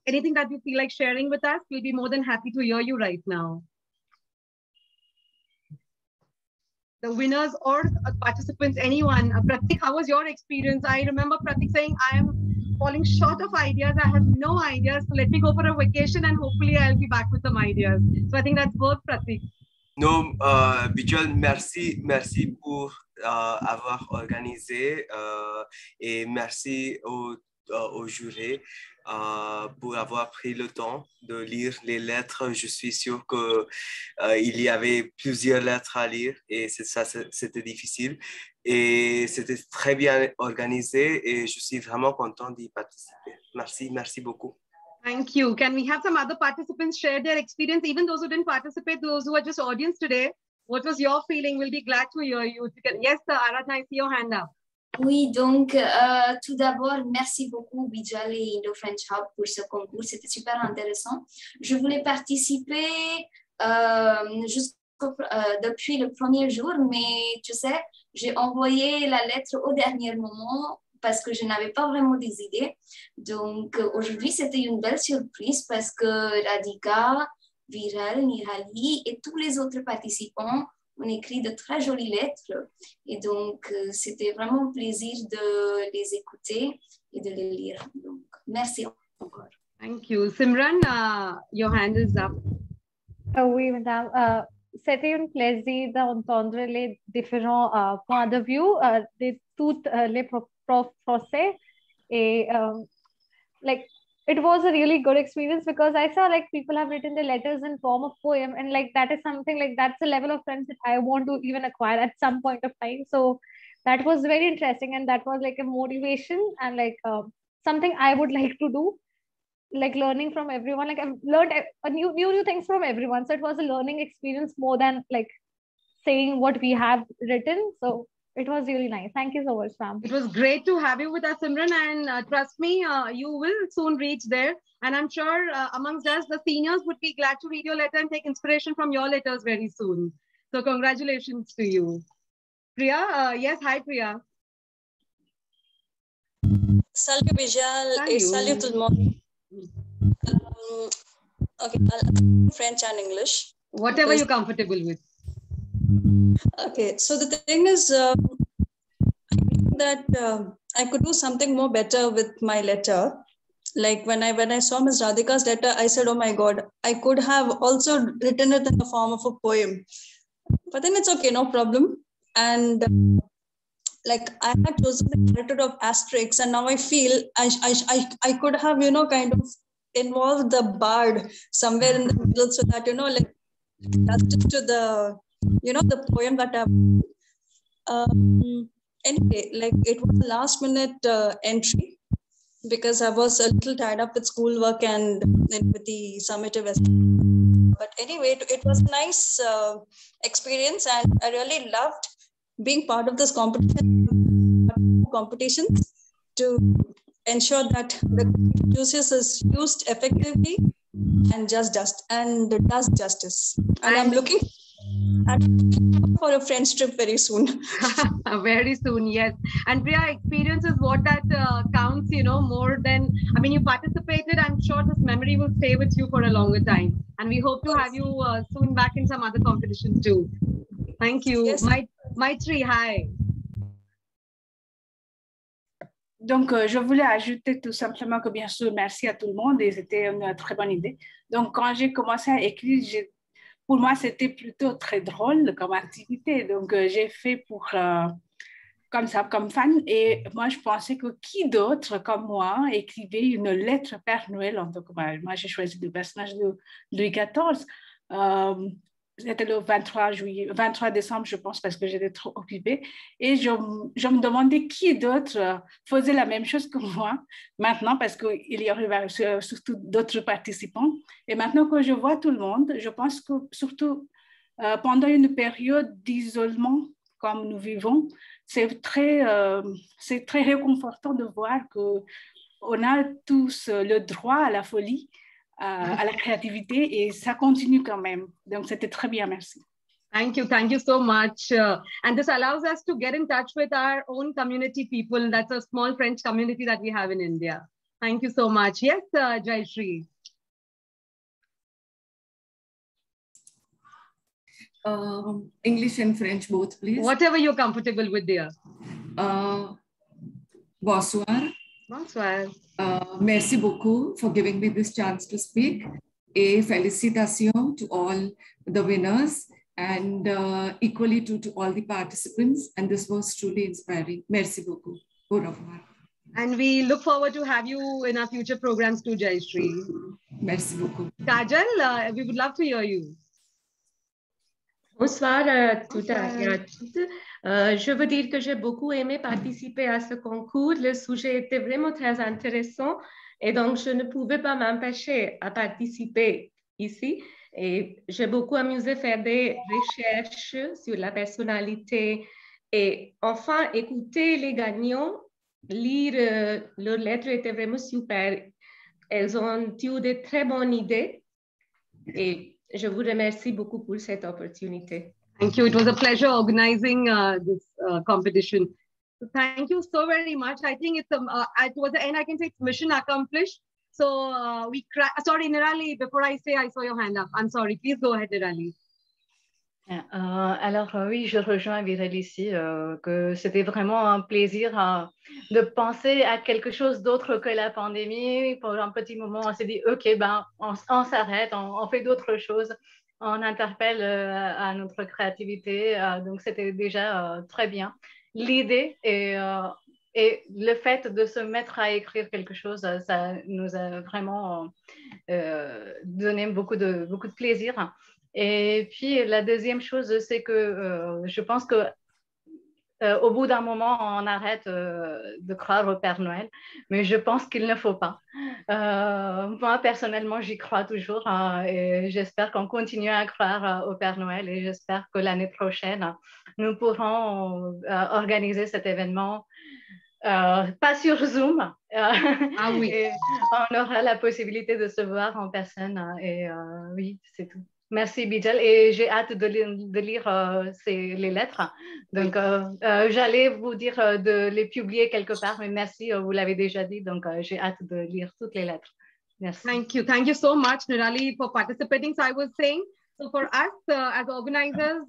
anything that you feel like sharing with us? We'll be more than happy to hear you right now. The winners or participants, anyone. Pratik, how was your experience? I remember Pratik saying, I am falling short of ideas. I have no ideas. So let me go for a vacation and hopefully I'll be back with some ideas. So I think that's both, Pratik. Non, Bijal, merci pour avoir organisé et merci au jury pour avoir pris le temps de lire les lettres. Je suis sûr qu'il y avait plusieurs lettres à lire et c'était difficile. Et c'était très bien organisé et je suis vraiment content d'y participer. Merci beaucoup. Thank you. Can we have some other participants share their experience, even those who didn't participate, those who are just audience today? What was your feeling? We'll be glad to hear you. Yes, Aradhna, I see your hand up. Oui, donc tout d'abord, merci beaucoup Bijal et Indo French Hub pour ce concours. C'était super intéressant. Je voulais participer depuis le premier jour, mais tu sais, j'ai envoyé la lettre au dernier moment parce que je n'avais pas vraiment des idées. Donc, aujourd'hui, c'était une belle surprise parce que Radhika, Viral, Nirali et tous les autres participants ont écrit de très jolies lettres. Et donc, c'était vraiment un plaisir de les écouter et de les lire. Donc, merci encore. Thank you. Simran, your hand is up. Oui, madame. C'était un plaisir d'entendre les différents points de vue de tous les procès. Et it was a really good experience because I saw like people have written their letters in form of poem, and like that is something like that's a level of friends that I want to even acquire at some point of time. So that was very interesting, and that was like a motivation and like something I would like to do, like learning from everyone. Like I've learned a new things from everyone, so it was a learning experience more than like saying what we have written. So it was really nice. Thank you so much, ma'am. It was great to have you with us, Simran, and trust me, you will soon reach there. And I'm sure amongst us, the seniors would be glad to read your letter and take inspiration from your letters very soon. So congratulations to you. Priya, yes, hi Priya. Salut Bijal et salut tout le monde. Okay, I'll French and English. Whatever you're comfortable with. Okay, so the thing is I think that I could do something more better with my letter. Like when I saw Ms. Radhika's letter, I said, oh my God, I could have also written it in the form of a poem. But then it's okay, no problem. And like I had chosen the character of Asterix, and now I feel I could have, kind of involved the bard somewhere in the middle so that, like justice to the, the poem that I've anyway, like it was a last minute entry because I was a little tied up with schoolwork and then with the summative essay. But anyway, it was a nice experience, and I really loved being part of this competitions to ensure that the juices is used effectively and does justice. And I'm looking for a French trip very soon. Very soon, yes. And Priya, experience is what that counts, more than, you participated. I'm sure this memory will stay with you for a longer time. And we hope to have you soon back in some other competitions too. Thank you. Yes. Maitri, hi. Donc, je voulais ajouter tout simplement que bien sûr, merci à tout le monde et c'était une très bonne idée. Donc, quand j'ai commencé à écrire, pour moi, c'était plutôt très drôle comme activité. Donc, j'ai fait comme ça, comme fan. Et moi, je pensais que qui d'autre comme moi écrivait une lettre Père Noël en tant que moi, j'ai choisi le personnage de Louis XIV. C'était le 23 décembre, je pense, parce que j'étais trop occupée. Et je me demandais qui d'autre faisait la même chose que moi maintenant, parce qu'il y aurait surtout d'autres participants. Et maintenant que je vois tout le monde, je pense que surtout pendant une période d'isolement comme nous vivons, c'est très réconfortant de voir qu'on a tous le droit à la folie, à la créativité, et ça continue quand même. Donc, c'était très bien, merci. Thank you so much. And this allows us to get in touch with our own community people. That's a small French community that we have in India. Thank you so much. Yes, Jayashree. English and French both, please. Whatever you're comfortable with, dear. Bonsoir. Bonsoir. Merci beaucoup for giving me this chance to speak. Et félicitations to all the winners and equally to all the participants. And this was truly inspiring. Merci beaucoup. Au revoir. And we look forward to have you in our future programs too, Jayashree. Merci beaucoup. Kajal, we would love to hear you. Bonsoir à toutes et à toutes. Je veux dire que j'ai beaucoup aimé participer à ce concours. Le sujet était vraiment très intéressant et donc je ne pouvais pas m'empêcher à participer ici. Et j'ai beaucoup amusé à faire des recherches sur la personnalité et enfin écouter les gagnants, lire leurs lettres était vraiment super. Elles ont eu de très bonnes idées et je vous remercie beaucoup pour cette opportunité. Thank you. It was a pleasure organizing this competition. So thank you so very much. I think it's towards the end, I can say it's mission accomplished. So sorry, Nirali, before I saw your hand up. I'm sorry. Please go ahead, Nirali. Alors oui, je rejoins Virel ici, que c'était vraiment un plaisir de penser à quelque chose d'autre que la pandémie. Pour un petit moment, on s'est dit, OK, on s'arrête, on fait d'autres choses, on interpelle à notre créativité. Donc, c'était déjà très bien. L'idée est et le fait de se mettre à écrire quelque chose, ça nous a vraiment donné beaucoup de plaisir. Et puis, la deuxième chose, c'est que je pense que au bout d'un moment, on arrête de croire au Père Noël, mais je pense qu'il ne faut pas. Moi, personnellement, j'y crois toujours et j'espère qu'on continue à croire au Père Noël et j'espère que l'année prochaine, nous pourrons organiser cet événement, pas sur Zoom. Ah oui. Et on aura la possibilité de se voir en personne et oui, c'est tout. Merci Bijal et j'ai hâte de lire les lettres. Donc, j'allais vous dire de les publier quelque part, mais merci, vous l'avez déjà dit. Donc, j'ai hâte de lire toutes les lettres. Merci. Thank you so much, Nirali, for participating. So I was saying, so for us as organizers,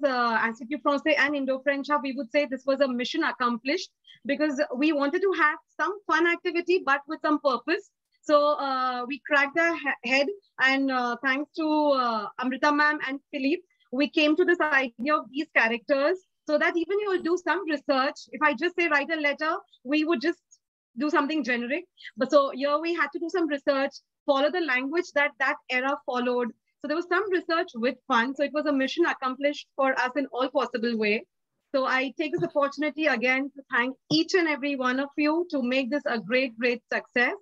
Institut Français and Indo-French Hub, we would say this was a mission accomplished because we wanted to have some fun activity, but with some purpose. So we cracked our head and thanks to Amrita ma'am and Philippe, we came to this idea of these characters so that even you will do some research. If I just say write a letter, we would just do something generic. But so here we had to do some research, follow the language that era followed. So there was some research with fun. So it was a mission accomplished for us in all possible way. So I take this opportunity again to thank each and every one of you to make this a great, great success.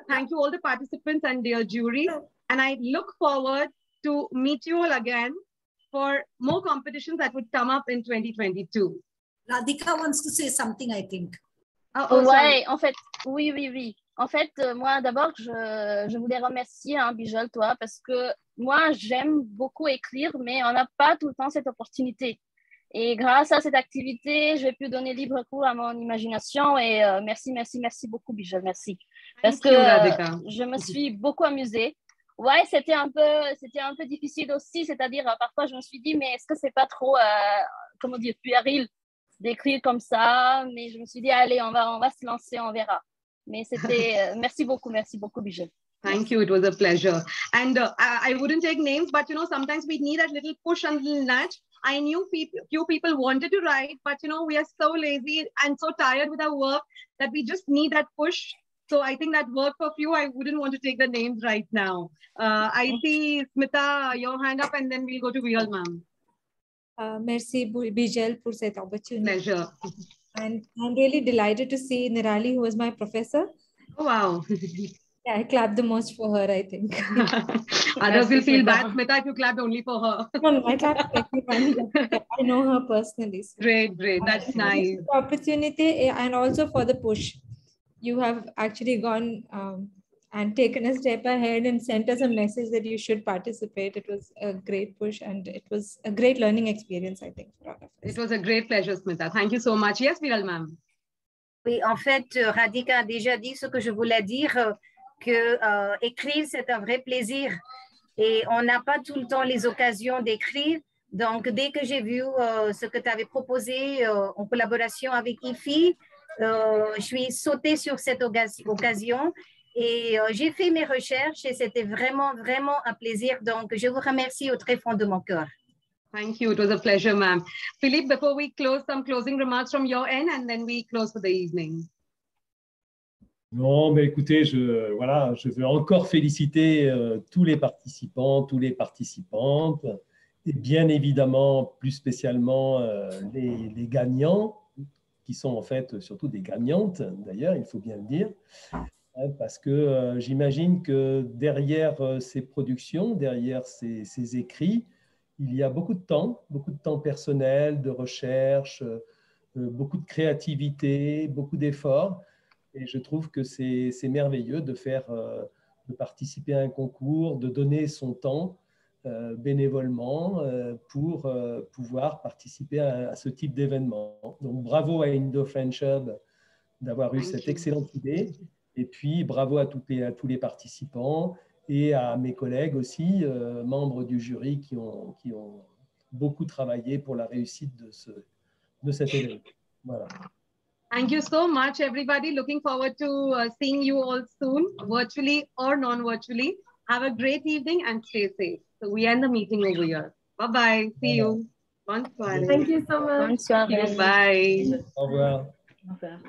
Thank you all the participants and their jury. And I look forward to meet you all again for more competitions that would come up in 2022. Radhika wants to say something, I think. Ouais, en fait, oui. En fait, moi, d'abord, je voulais remercier Bijal, toi, parce que moi, j'aime beaucoup écrire, mais on n'a pas tout le temps cette opportunité. Et grâce à cette activité, j'ai pu donner libre cours à mon imagination et merci beaucoup, Bijal, merci. Parce que je me suis beaucoup amusée. Ouais, c'était un peu difficile aussi, c'est-à-dire parfois je me suis dit, mais est-ce que c'est pas trop, comment dire, puéril d'écrire comme ça? Mais je me suis dit, allez, on va se lancer, on verra. Mais c'était, merci beaucoup, Bijal. Thank you. It was a pleasure. And I wouldn't take names, but sometimes we need a little push and a little nudge. I knew few people wanted to write, but we are so lazy and so tired with our work that we just need that push. So I think that worked for few. I wouldn't want to take the names right now. I see Smita, your hand up, and then we'll go to Viral ma'am. Merci Bijal for that opportunity. Pleasure. And I'm really delighted to see Nirali, who was my professor. Oh, wow. Yeah, I clapped the most for her, I think. Others will feel bad, Smita, if you clapped only for her. No, I clapped everyone. I know her personally. So. Great. That's nice. For the opportunity and also for the push. You have actually gone and taken a step ahead and sent us a message that you should participate. It was a great push and it was a great learning experience, I think, for all of us. It was a great pleasure, Smita. Thank you so much. Yes, Viral ma'am. Oui, en fait, Radhika a déjà dit ce que je voulais dire, que écrire, c'est un vrai plaisir. Et on n'a pas tout le temps les occasions d'écrire. Donc, dès que j'ai vu ce que tu avais proposé en collaboration avec IFI, je suis sautée sur cette occasion et j'ai fait mes recherches et c'était vraiment un plaisir. Donc, je vous remercie au très fond de mon cœur. Thank you. It was a pleasure, ma'am. Philippe, before we close, some closing remarks from your end and then we close for the evening. Non, mais écoutez, je veux encore féliciter tous les participants, tous les participantes et bien évidemment, plus spécialement, les gagnants, qui sont en fait surtout des gagnantes, d'ailleurs, il faut bien le dire, parce que j'imagine que derrière ces productions, derrière ces écrits, il y a beaucoup de temps personnel, de recherche, beaucoup de créativité, beaucoup d'efforts. Et je trouve que c'est merveilleux de participer à un concours, de donner son temps bénévolement pour pouvoir participer à ce type d'événement. Donc, bravo à Indo-French Hub d'avoir eu cette excellente idée. Et puis, bravo à tous les participants et à mes collègues aussi, membres du jury qui ont beaucoup travaillé pour la réussite de cet événement. Voilà. Thank you so much, everybody. Looking forward to seeing you all soon, virtually or non-virtually. Have a great evening and stay safe. So we end the meeting over here. Bye-bye. See you. Bonsoir. Thank you so much. Bonsoir. Bye. Au revoir. Au revoir.